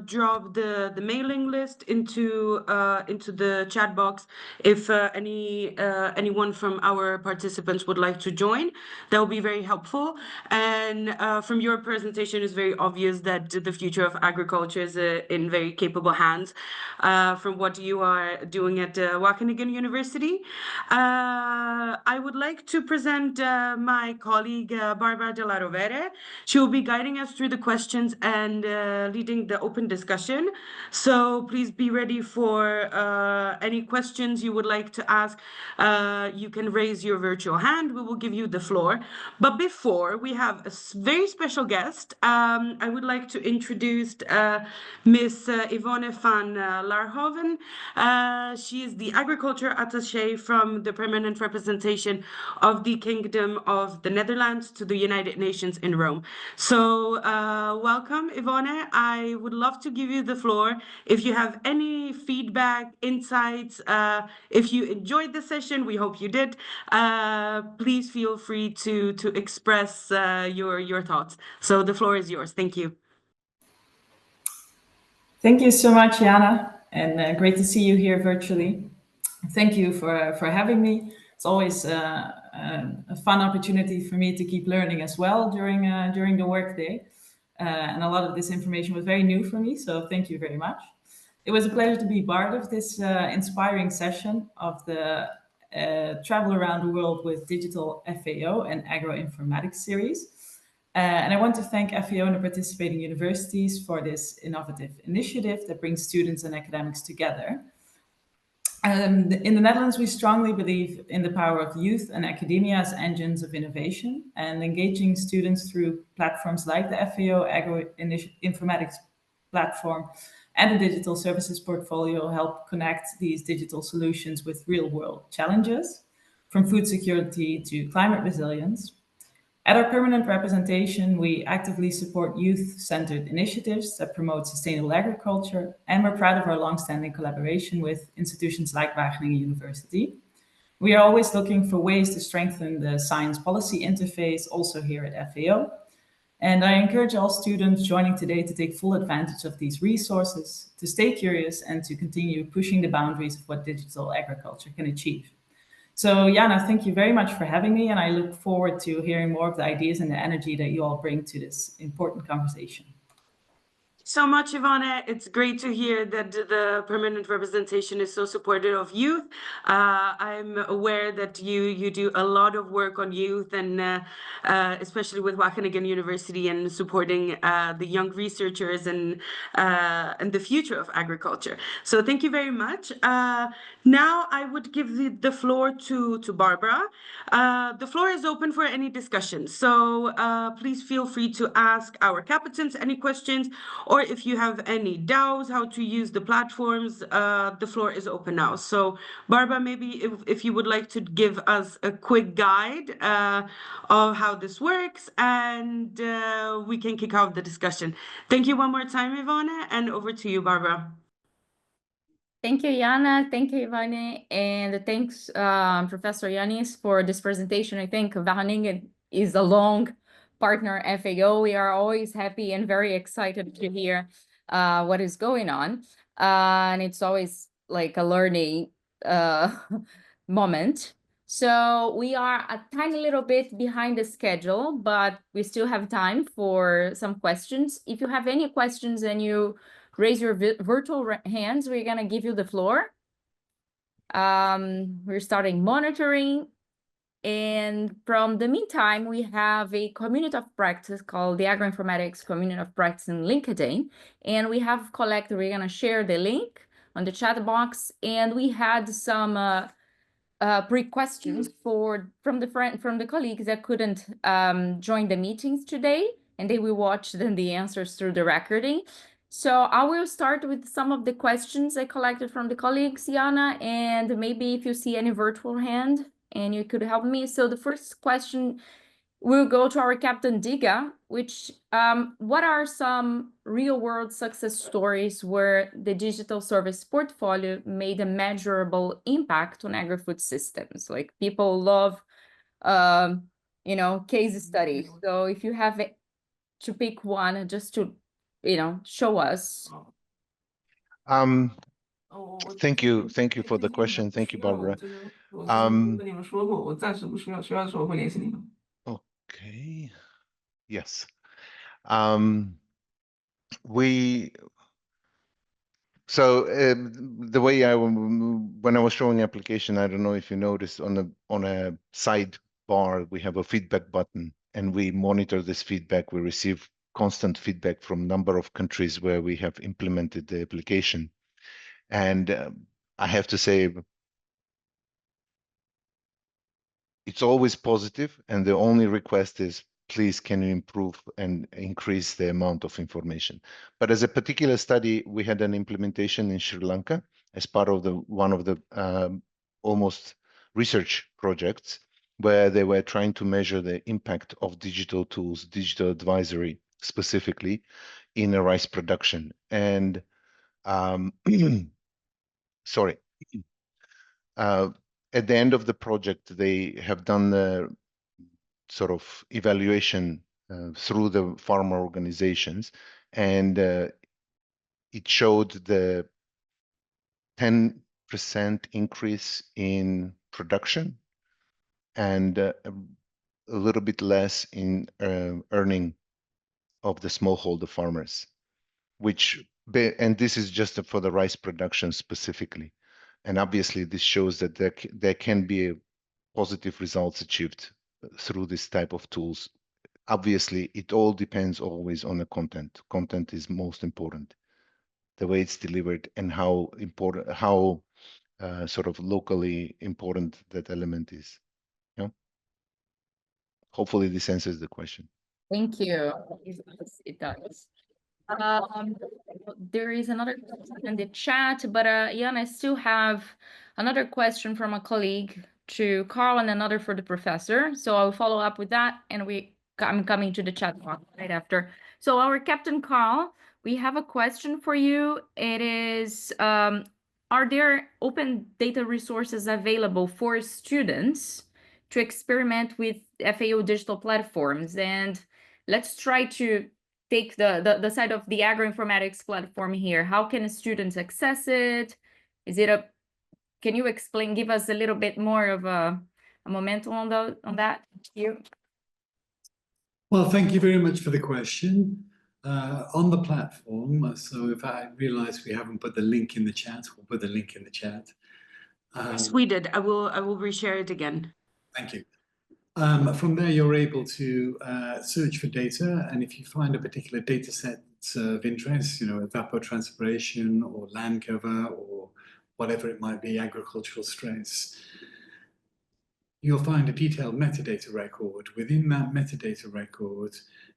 drop the mailing list into the chat box, if anyone from our participants would like to join, that would be very helpful. And from your presentation, it's very obvious that the future of agriculture is in very capable hands. From what you are doing at Wageningen University. I would like to present my colleague Barbara De La Rovere. She will be guiding us through the questions and leading the open discussion. So please be ready for any questions you would like to ask. You can raise your virtual hand. We will give you the floor. But before, we have a very special guest. I would like to introduce Miss Yvonne van Laarhoven. She is the agriculture attaché from the permanent representation of the Kingdom of the Netherlands to the United Nations in Rome. So welcome, Yvonne. I would love to give you the floor. If you have any feedback, insights, if you enjoyed the session, we hope you did, please feel free to express your thoughts. So the floor is yours. Thank you. Thank you so much, Jana, and great to see you here virtually. Thank you for having me. It's always a fun opportunity for me to keep learning as well during the workday. And a lot of this information was very new for me, so thank you very much. It was a pleasure to be part of this inspiring session of the Travel Around the World with Digital FAO and Agro-Informatics series. And I want to thank FAO and the participating universities for this innovative initiative that brings students and academics together. In the Netherlands, we strongly believe in the power of youth and academia as engines of innovation, and engaging students through platforms like the FAO Agro-Informatics platform and the digital services portfolio help connect these digital solutions with real-world challenges, from food security to climate resilience. At our permanent representation, we actively support youth-centered initiatives that promote sustainable agriculture, and we're proud of our long-standing collaboration with institutions like Wageningen University. We are always looking for ways to strengthen the science policy interface, also here at FAO. And I encourage all students joining today to take full advantage of these resources, to stay curious, and to continue pushing the boundaries of what digital agriculture can achieve. So Jana, thank you very much for having me, and I look forward to hearing more of the ideas and the energy that you all bring to this important conversation. So much, Yvonne. It's great to hear that the permanent representation is so supportive of youth. I'm aware that you do a lot of work on youth, and especially with Wageningen University and supporting the young researchers and the future of agriculture. So thank you very much. Now I would give the floor to Barbara. The floor is open for any discussion. So please feel free to ask our captains any questions, or or if you have any doubts how to use the platforms, the floor is open now. So Barbara, maybe if you would like to give us a quick guide of how this works, and we can kick off the discussion. Thank you one more time, Ivana, and over to you, Barbara. Thank you, Jana. Thank you, Ivana. And thanks, Professor Ioannis, for this presentation. I think Wageningen is a long partner FAO. We are always happy and very excited to hear what is going on. And it's always like a learning moment. So we are a tiny little bit behind the schedule, but we still have time for some questions. If you have any questions and you raise your virtual hands, we're going to give you the floor. We're starting monitoring. And from the meantime, we have a community of practice called the Agro-Informatics Community of Practice in LinkedIn. And we have collected, we're going to share the link on the chat box. And we had some pre-questions from the colleagues that couldn't join the meetings today. And they will watch then the answers through the recording. So I will start with some of the questions I collected from the colleagues, Jana, and maybe if you see any virtual hand and you could help me. So the first question will go to our Captain Diga, which what are some real-world success stories where the digital service portfolio made a measurable impact on agri-food systems? Like people love, case studies. So if you have to pick one just to show us. Thank you for the question. Thank you, Barbara. Okay. Yes. The way when I was showing the application, I don't know if you noticed on a sidebar we have a feedback button, and we monitor this feedback. We receive constant feedback from a number of countries where we have implemented the application. And I have to say, it's always positive, and the only request is, please, can you improve and increase the amount of information? But as a particular study, we had an implementation in Sri Lanka as part of one of the almost research projects, where they were trying to measure the impact of digital tools, digital advisory, specifically in a rice production. And sorry. At the end of the project, they have done the sort of evaluation through the farmer organizations, and it showed the 10% increase in production and a little bit less in earning of the smallholder farmers, and this is just for the rice production specifically. And obviously this shows that there can be positive results achieved through this type of tools. Obviously, it all depends always on the content. Content is most important, the way it's delivered and how important, how sort of locally important that element is. Yeah. Hopefully this answers the question. Thank you. It does. There is another question in the chat, but Jan, I still have another question from a colleague to Carl and another for the professor. So I'll follow up with that, and I'm coming to the chat box right after. So our Captain Carl, we have a question for you. It is, are there open data resources available for students to experiment with FAO digital platforms? And let's try to take the side of the Agro-Informatics platform here. How can students access it? Can you explain, give us a little bit more of a momentum on that? Thank you. Well, thank you very much for the question. On the platform, so if I realize we haven't put the link in the chat, we'll put the link in the chat. Yes, we did. I will reshare it again. Thank you. From there, you're able to search for data, and if you find a particular data set of interest, evapotranspiration or land cover or whatever it might be, agricultural stress, you'll find a detailed metadata record. Within that metadata record,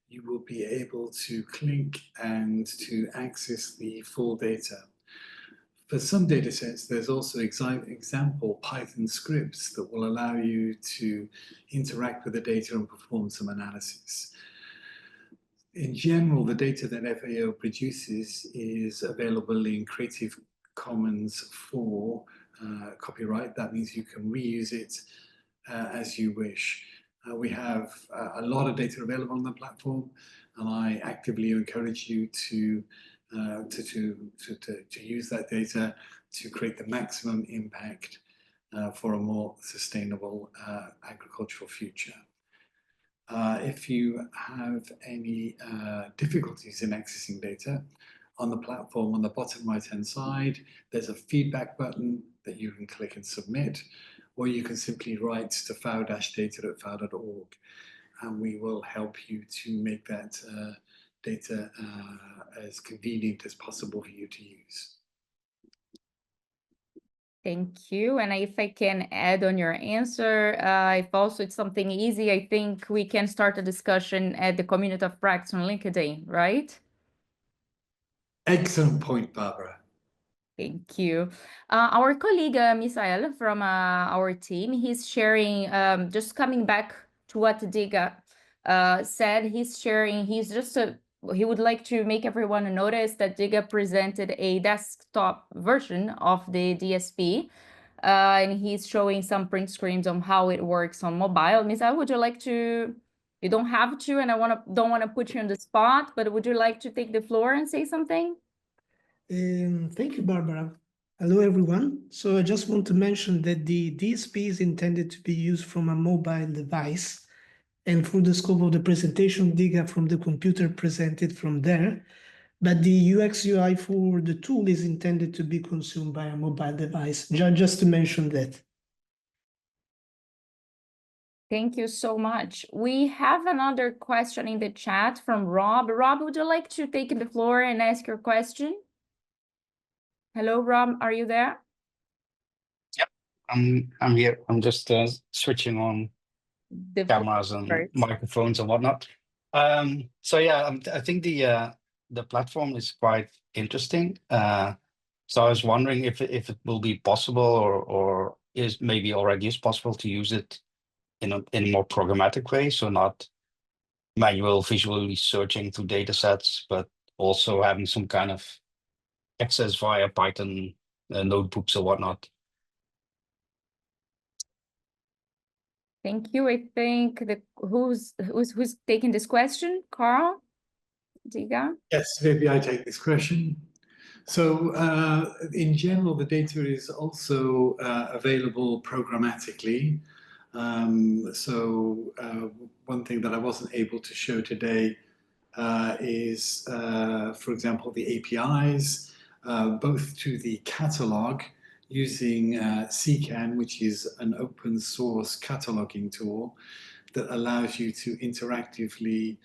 you will be able to click and to access the full data. For some data sets, there's also example Python scripts that will allow you to interact with the data and perform some analysis. In general, the data that FAO produces is available in Creative Commons 4 copyright. That means you can reuse it as you wish. We have a lot of data available on the platform, and I actively encourage you to use that data to create the maximum impact for a more sustainable agricultural future. If you have any difficulties in accessing data on the platform, on the bottom right-hand side, there's a feedback button that you can click and submit, or you can simply write to fao-data@fao.org, and we will help you to make that data as convenient as possible for you to use. Thank you. And if I can add on your answer, if also it's something easy, I think we can start a discussion at the community of practice on LinkedIn, right? Excellent point, Barbara. Thank you. Our colleague, Misael from our team, he's sharing, just coming back to what Diga said, he would like to make everyone notice that Diga presented a desktop version of the DSP, and he's showing some print screens on how it works on mobile. Misael, would you like to, you don't have to, and don't want to put you on the spot, but would you like to take the floor and say something? Thank you, Barbara. Hello, everyone. So I just want to mention that the DSP is intended to be used from a mobile device. And for the scope of the presentation, Diga from the computer presented from there. But the UX UI for the tool is intended to be consumed by a mobile device, just to mention that. Thank you so much. We have another question in the chat from Rob. Rob, would you like to take the floor and ask your question? Hello, Rob, are you there? Yep, I'm here. I'm just switching on The cameras and first. microphones and whatnot. So yeah, I think the platform is quite interesting. So I was wondering if it will be possible or is maybe already is possible to use it in a more programmatic way, so not manual visually searching through data sets, but also having some kind of access via Python notebooks or whatnot. Thank you. I think who's taking this question? Carl? Diga? Yes, maybe I take this question. So in general, the data is also available programmatically. So one thing that I wasn't able to show today is, for example, the APIs, both to the catalog using CCAN, which is an open source cataloging tool that allows you to interactively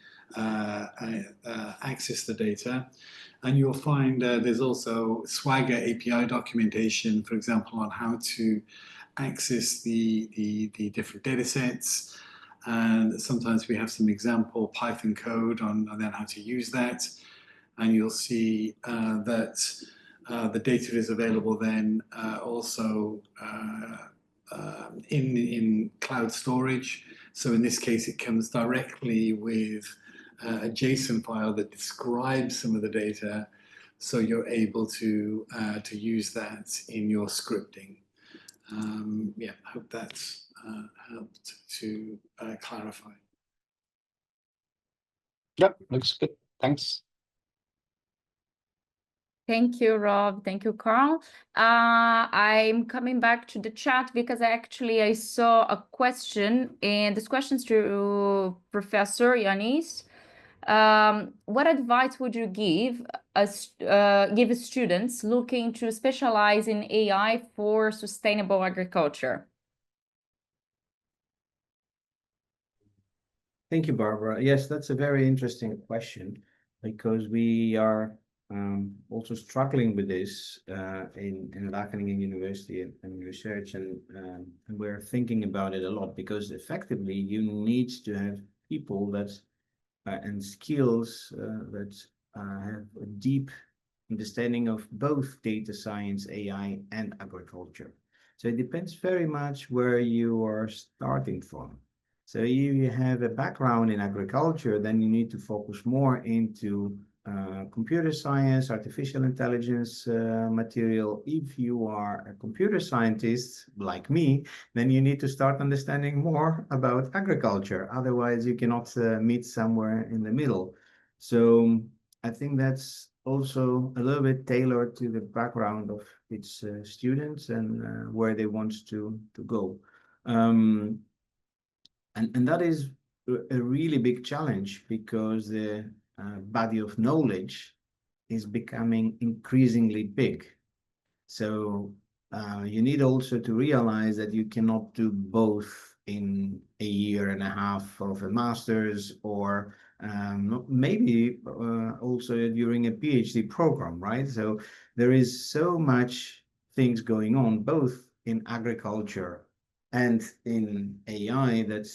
access the data. And you'll find there's also Swagger API documentation, for example, on how to access the different data sets. And sometimes we have some example Python code on then how to use that. And you'll see that the data is available then also in cloud storage. So in this case, it comes directly with a JSON file that describes some of the data. So you're able to use that in your scripting. Yeah, I hope that's helped to clarify. Yep, looks good. Thanks. Thank you, Rob. Thank you, Carl. I'm coming back to the chat because I saw a question, and this question's to Professor Ioannis. What advice would you give students looking to specialize in AI for sustainable agriculture? Thank you, Barbara. Yes, that's a very interesting question because we are also struggling with this in Wageningen University and Research, and we're thinking about it a lot because effectively you need to have people that and skills that have a deep understanding of both data science, AI, and agriculture. So it depends very much where you are starting from. So if you have a background in agriculture, then you need to focus more into computer science, artificial intelligence material. If you are a computer scientist like me, then you need to start understanding more about agriculture. Otherwise, you cannot meet somewhere in the middle. So I think that's also a little bit tailored to the background of its students and where they want to go. And that is a really big challenge because the body of knowledge is becoming increasingly big. So you need also to realize that you cannot do both in a year and a half of a master's or maybe also during a PhD program, right? So there is so much things going on, both in agriculture and in AI, that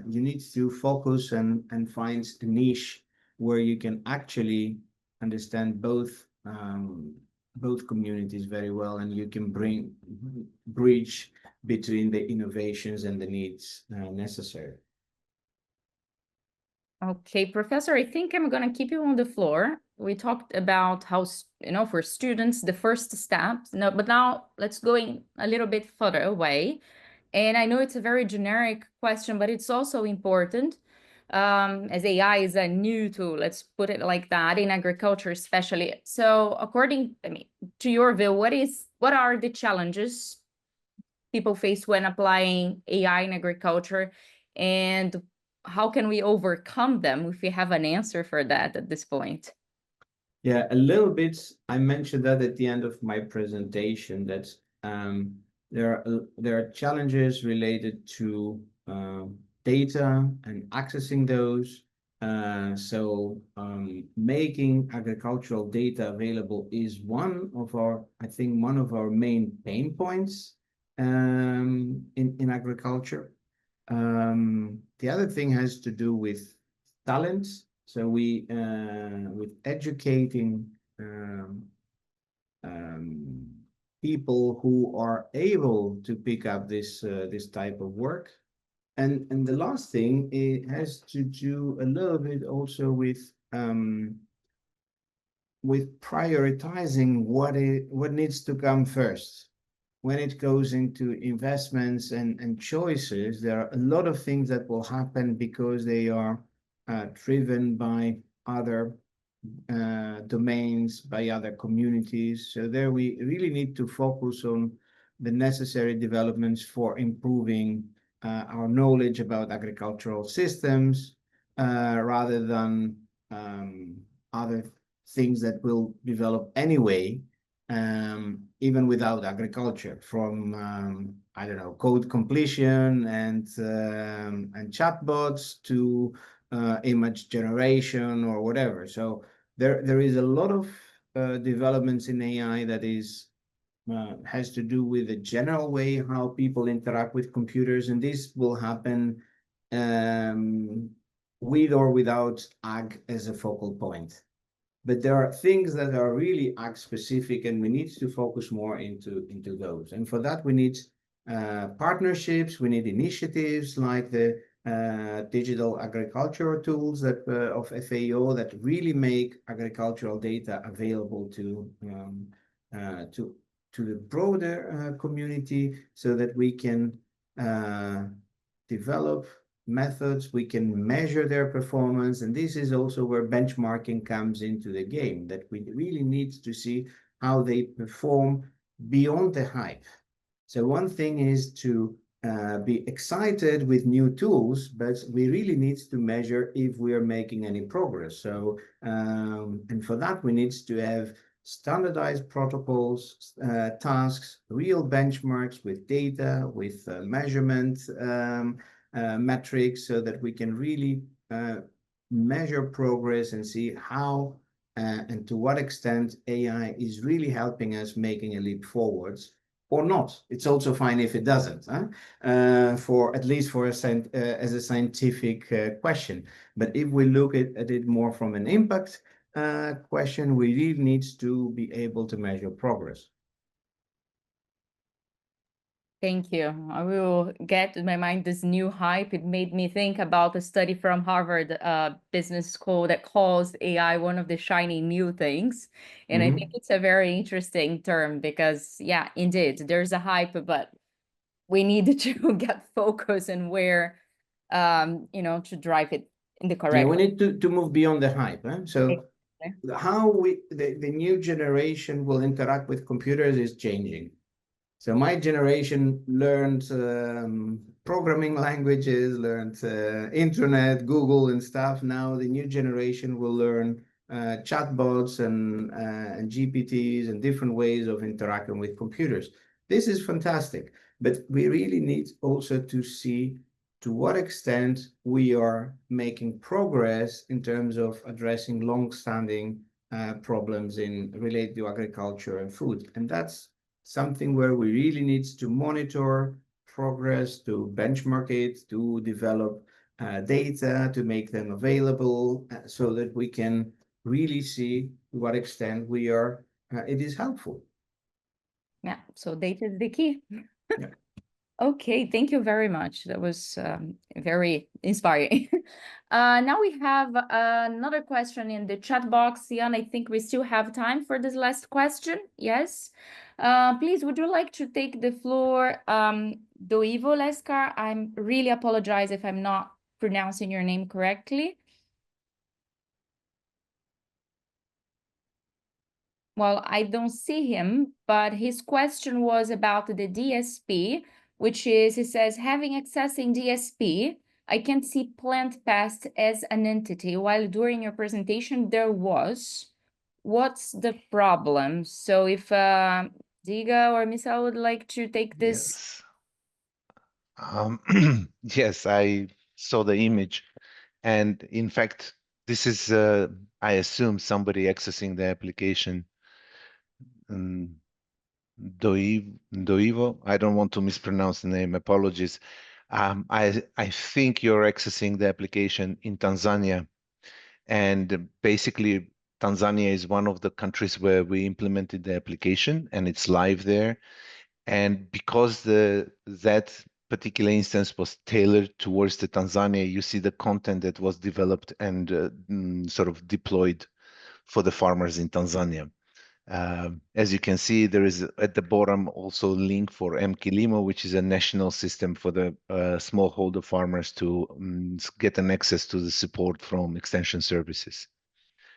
you need to focus and find a niche where you can actually understand both communities very well, and you can bridge between the innovations and the needs necessary. Okay, Professor, I think I'm going to keep you on the floor. We talked about how, for students, the first steps. No, but now let's go in a little bit further away. And I know it's a very generic question, but it's also important, as AI is a new tool, let's put it like that, in agriculture especially. So according, to your view, what are the challenges people face when applying AI in agriculture, and how can we overcome them, if we have an answer for that at this point? Yeah, a little bit. I mentioned that at the end of my presentation, that there are challenges related to data and accessing those. So making agricultural data available is one of our main pain points in agriculture. The other thing has to do with talent. So with educating people who are able to pick up this type of work. And the last thing, it has to do a little bit also with prioritizing what needs to come first. When it goes into investments and choices, there are a lot of things that will happen because they are driven by other domains, by other communities. So there we really need to focus on the necessary developments for improving our knowledge about agricultural systems rather than other things that will develop anyway, even without agriculture, from I don't know, code completion and chatbots to image generation or whatever. So there is a lot of developments in AI that has to do with the general way how people interact with computers, and this will happen with or without ag as a focal point. But there are things that are really ag specific, and we need to focus more into those. And for that, we need partnerships, we need initiatives like the digital agricultural tools that of FAO that really make agricultural data available to the broader community, so that we can develop methods, we can measure their performance. And this is also where benchmarking comes into the game, that we really need to see how they perform beyond the hype. So one thing is to be excited with new tools, but we really need to measure if we are making any progress. So and for that we need to have standardized protocols, tasks, real benchmarks with data, with measurement metrics, so that we can really measure progress and see how and to what extent AI is really helping us making a leap forwards. or not. It's also fine if it doesn't, for at least for as a scientific question. But if we look at it more from an impact question, we really need to be able to measure progress. Thank you. I will get in my mind this new hype. It made me think about a study from Harvard Business School that calls AI one of the shiny new things. And I think it's a very interesting term because, yeah, indeed, there's a hype, but we need to get focus and where, to drive it in the correct Yeah, we way. need to move beyond the hype. So how the new generation will interact with computers is changing. So my generation learned programming languages, learned internet, Google and stuff. Now the new generation will learn chatbots and GPTs and different ways of interacting with computers. This is fantastic, but we really need also to see to what extent we are making progress in terms of addressing long-standing problems related to agriculture and food. And that's something where we really need to monitor progress, to benchmark it, to develop data, to make them available so that we can really see to what extent it is helpful. Yeah, so data is the key. Yeah. Okay, thank you very much. That was very inspiring. Now we have another question in the chat box. Jan, I think we still have time for this last question. Yes. Please, would you like to take the floor? Doivo Leskar, I really apologize if I'm not pronouncing your name correctly. Well, I don't see him, but his question was about the DSP, which is, he says, having accessing DSP, I can see plant pest as an entity, while during your presentation there was. What's the problem? So if Diga or Misal would like to take this. Yes. Yes, I saw the image. And in fact, this is, I assume, somebody accessing the application. Doivo, I don't want to mispronounce the name, apologies. I think you're accessing the application in Tanzania. And basically, Tanzania is one of the countries where we implemented the application and it's live there. And because that particular instance was tailored towards the Tanzania, you see the content that was developed and sort of deployed for the farmers in Tanzania. As you can see, there is at the bottom also a link for Mkilimo, which is a national system for the smallholder farmers to get an access to the support from extension services.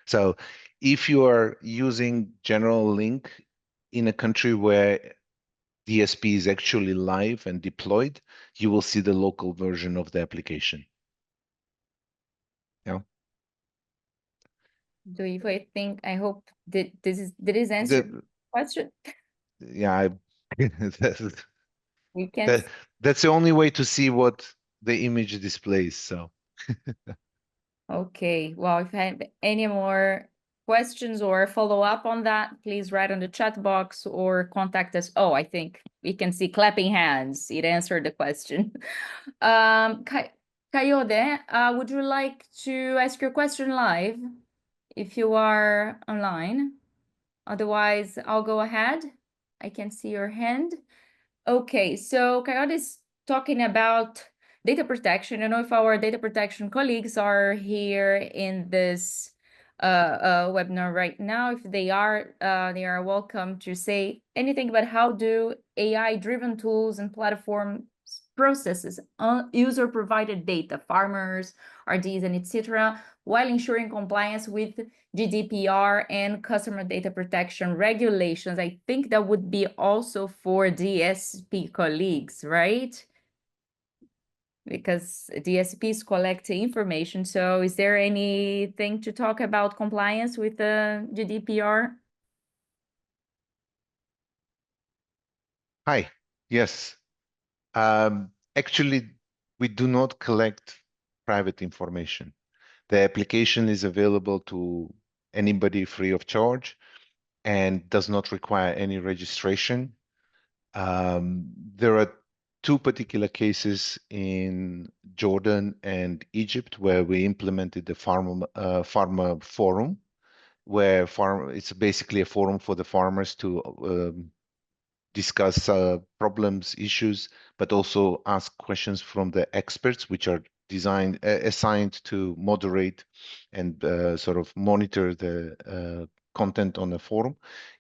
So if you are using general link in a country where DSP is actually live and deployed, you will see the local version of the application. Yeah. Doivo, I hope did this answer the question? Yeah, You can. That's the only way to see what the image displays. So. Okay, well, if you have any more questions or follow up on that, please write on the chat box or contact us. Oh, I think we can see clapping hands. It answered the question. Kayode, would you like to ask your question live if you are online? Otherwise, I'll go ahead. I can see your hand. Okay, so Kayode is talking about data protection. I don't know if our data protection colleagues are here in this webinar right now. If they are welcome to say anything about how do AI-driven tools and platforms processes user-provided data, farmers, RDs, and etc., while ensuring compliance with GDPR and customer data protection regulations. I think that would be also for DSP colleagues, right? Because DSPs collect information. So is there anything to talk about compliance with the GDPR? Hi, yes. Actually, we do not collect private information. The application is available to anybody free of charge and does not require any registration. There are two particular cases in Jordan and Egypt where we implemented the farmer forum, where it's basically a forum for the farmers to discuss problems, issues, but also ask questions from the experts, which are assigned to moderate and sort of monitor the content on the forum.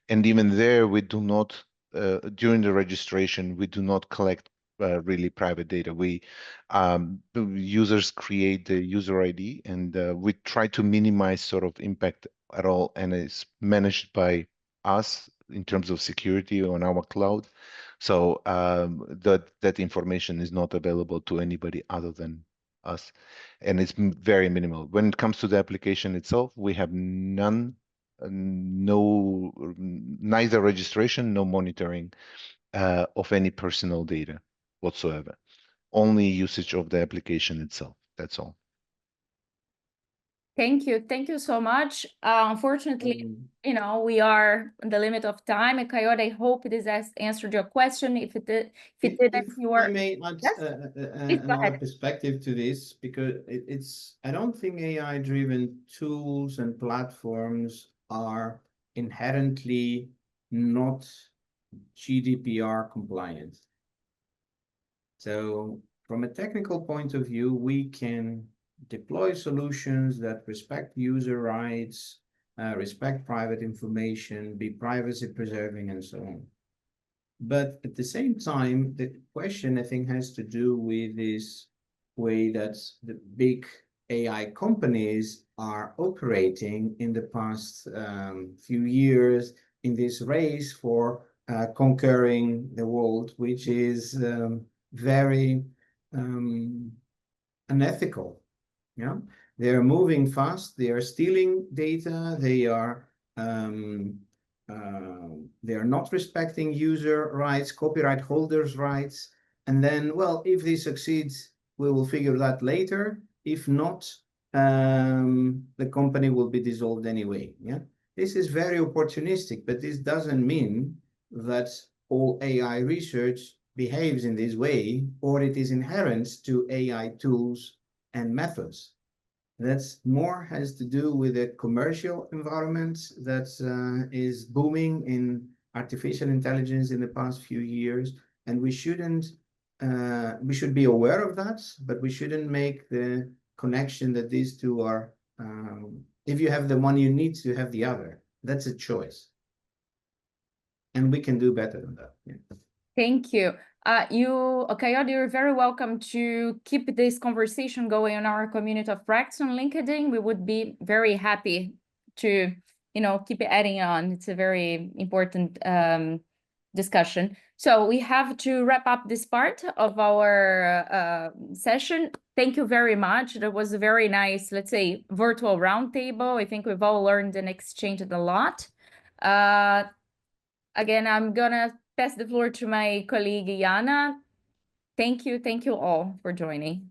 And even there, we do not, during the registration, we do not collect really private data. Users create the user ID, and we try to minimize sort of impact at all, and it's managed by us in terms of security on our cloud. So that information is not available to anybody other than us, and it's very minimal. When it comes to the application itself, we have neither registration, no monitoring of any personal data whatsoever. Only usage of the application itself. That's all. Thank you so much. Unfortunately, we are on the limit of time. And Coyote, I hope this has answered your question. If it didn't, I may add another perspective to this, because I don't think AI-driven tools and platforms are inherently not GDPR compliant. So from a technical point of view, we can deploy solutions that respect user rights, respect private information, be privacy preserving, and so on. But at the same time, the question, I think, has to do with this way that the big AI companies are operating in the past few years in this race for conquering the world, which is very unethical. Yeah, they are moving fast. They are stealing data. They are not respecting user rights, copyright holders' rights. And then, well, if this succeeds, we will figure that later. If not, the company will be dissolved anyway. Yeah, this is very opportunistic, but this doesn't mean that all AI research behaves in this way, or it is inherent to AI tools and methods. That's more has to do with a commercial environment that is booming in artificial intelligence in the past few years, and we should be aware of that, but we shouldn't make the connection that these two are. If you have the one, you need to have the other. That's a choice, and we can do better than that. Yeah. Thank you. Coyote, you're very welcome to keep this conversation going on our community of practice on LinkedIn. We would be very happy to, keep adding on. It's a very important discussion. So we have to wrap up this part of our session. Thank you very much. That was a very nice, let's say, virtual roundtable. I think we've all learned and exchanged a lot. Again, I'm gonna pass the floor to my colleague, Yana. Thank you all for joining.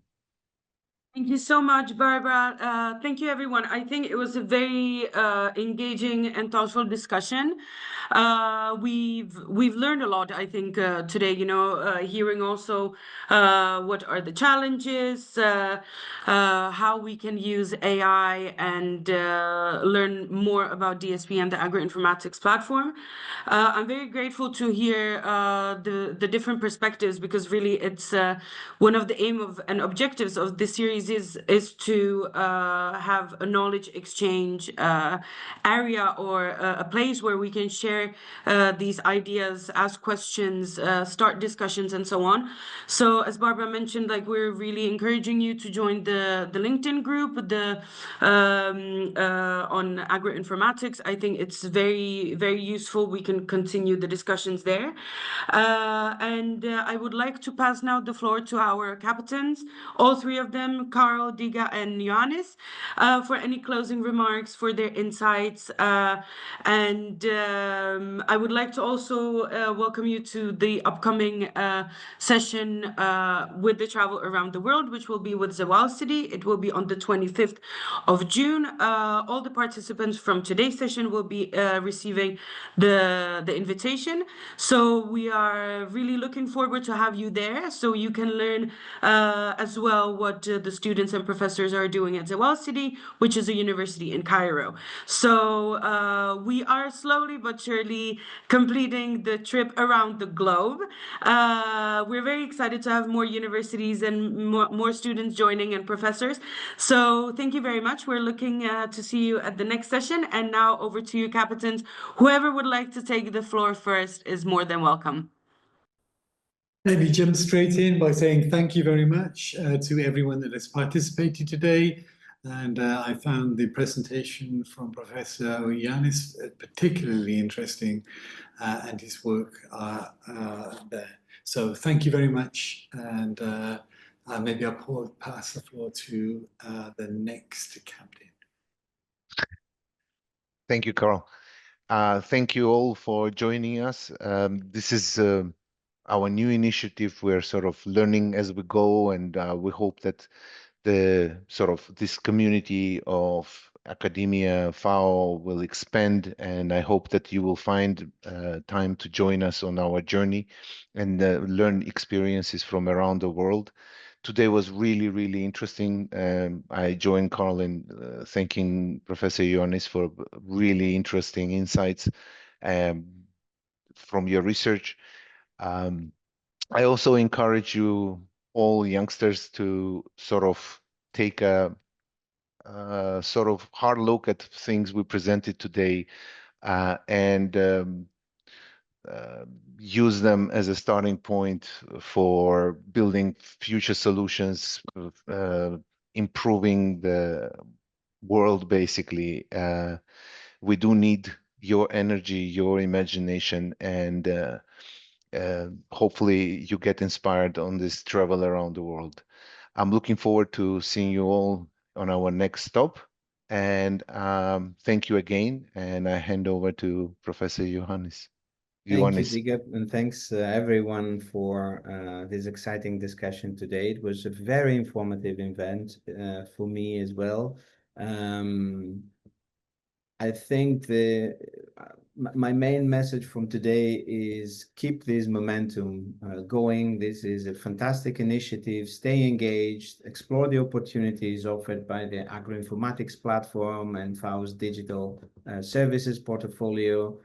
Thank you so much, Barbara. Thank you, everyone. I think it was a very engaging and thoughtful discussion. We've learned a lot, I think, today. Hearing also what are the challenges, how we can use AI, and learn more about DSP and the Agro-Informatics platform. I'm very grateful to hear the different perspectives, because really it's one of the aim of and objectives of this series is to have a knowledge exchange area, or a place where we can share these ideas, ask questions, start discussions, and so on. So as Barbara mentioned, we're really encouraging you to join the LinkedIn group, on Agro-Informatics. I think it's very, very useful. We can continue the discussions there. And I would like to pass now the floor to our captains, all three of them, Carl, Diga, and Ioannis, for any closing remarks, for their insights, and I would like to also welcome you to the upcoming session with the travel around the world, which will be with Zawal. It will be on the 25th of June. All the participants from today's session will be receiving the invitation. So we are really looking forward to have you there, so you can learn as well what the students and professors are doing at Zawal, which is a university in Cairo. So we are slowly but surely completing the trip around the globe. We're very excited to have more universities and more students joining and professors. So thank you very much. We're looking to see you at the next session. And now over to you, captains. Whoever would like to take the floor first is more than welcome. Let me jump straight in by saying thank you very much to everyone that has participated today. And I found the presentation from Professor Ioannis particularly interesting, and his work there. So thank you very much. And maybe I'll pass the floor to the next captain. Thank you, Carl. Thank you all for joining us. This is our new initiative. We're sort of learning as we go, and we hope that this community of academia, FAO, will expand, and I hope that you will find time to join us on our journey and learn experiences from around the world. Today was really, really interesting. I join Carl in thanking Professor Ioannis for really interesting insights from your research. I also encourage you all youngsters to sort of take a sort of hard look at things we presented today and use them as a starting point for building future solutions, improving the world, basically. We do need your energy, your imagination, and hopefully you get inspired on this travel around the world. I'm looking forward to seeing you all on our next stop. And thank you again. And I hand over to Professor Ioannis. Thank you, Jacob, and thanks everyone for this exciting discussion today. It was a very informative event for me as well. I think my main message from today is keep this momentum going. This is a fantastic initiative. Stay engaged, explore the opportunities offered by the Agro-Informatics platform and FAO's digital services portfolio.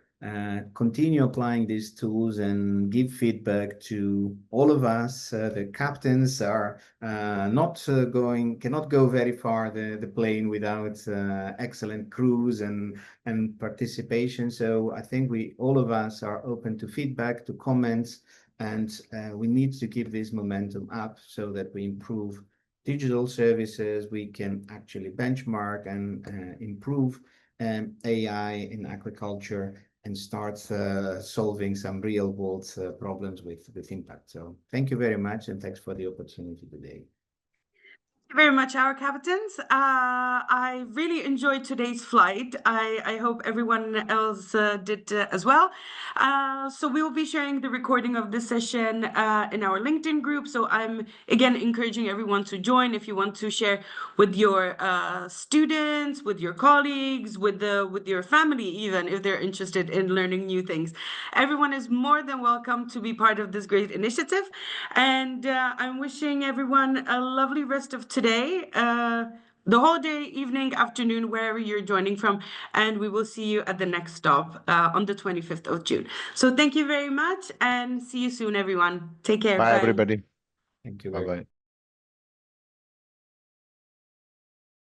Continue applying these tools and give feedback to all of us. The captains are cannot go very far the plane without excellent crews and participation. So I think all of us are open to feedback, to comments, and we need to keep this momentum up so that we improve digital services. We can actually benchmark and improve AI in agriculture and start solving some real world problems with impact. So thank you very much, and thanks for the opportunity today. Thank you very much, our captains. I really enjoyed today's flight. I hope everyone else did as well. So we will be sharing the recording of this session in our LinkedIn group. So I'm again encouraging everyone to join if you want to share with your students, with your colleagues, with your family, even if they're interested in learning new things. Everyone is more than welcome to be part of this great initiative. And I'm wishing everyone a lovely rest of today, the whole day, evening, afternoon, wherever you're joining from, and we will see you at the next stop on the 25th of June. So thank you very much, and see you soon, everyone. Take care. Bye, everybody. Thank you very much.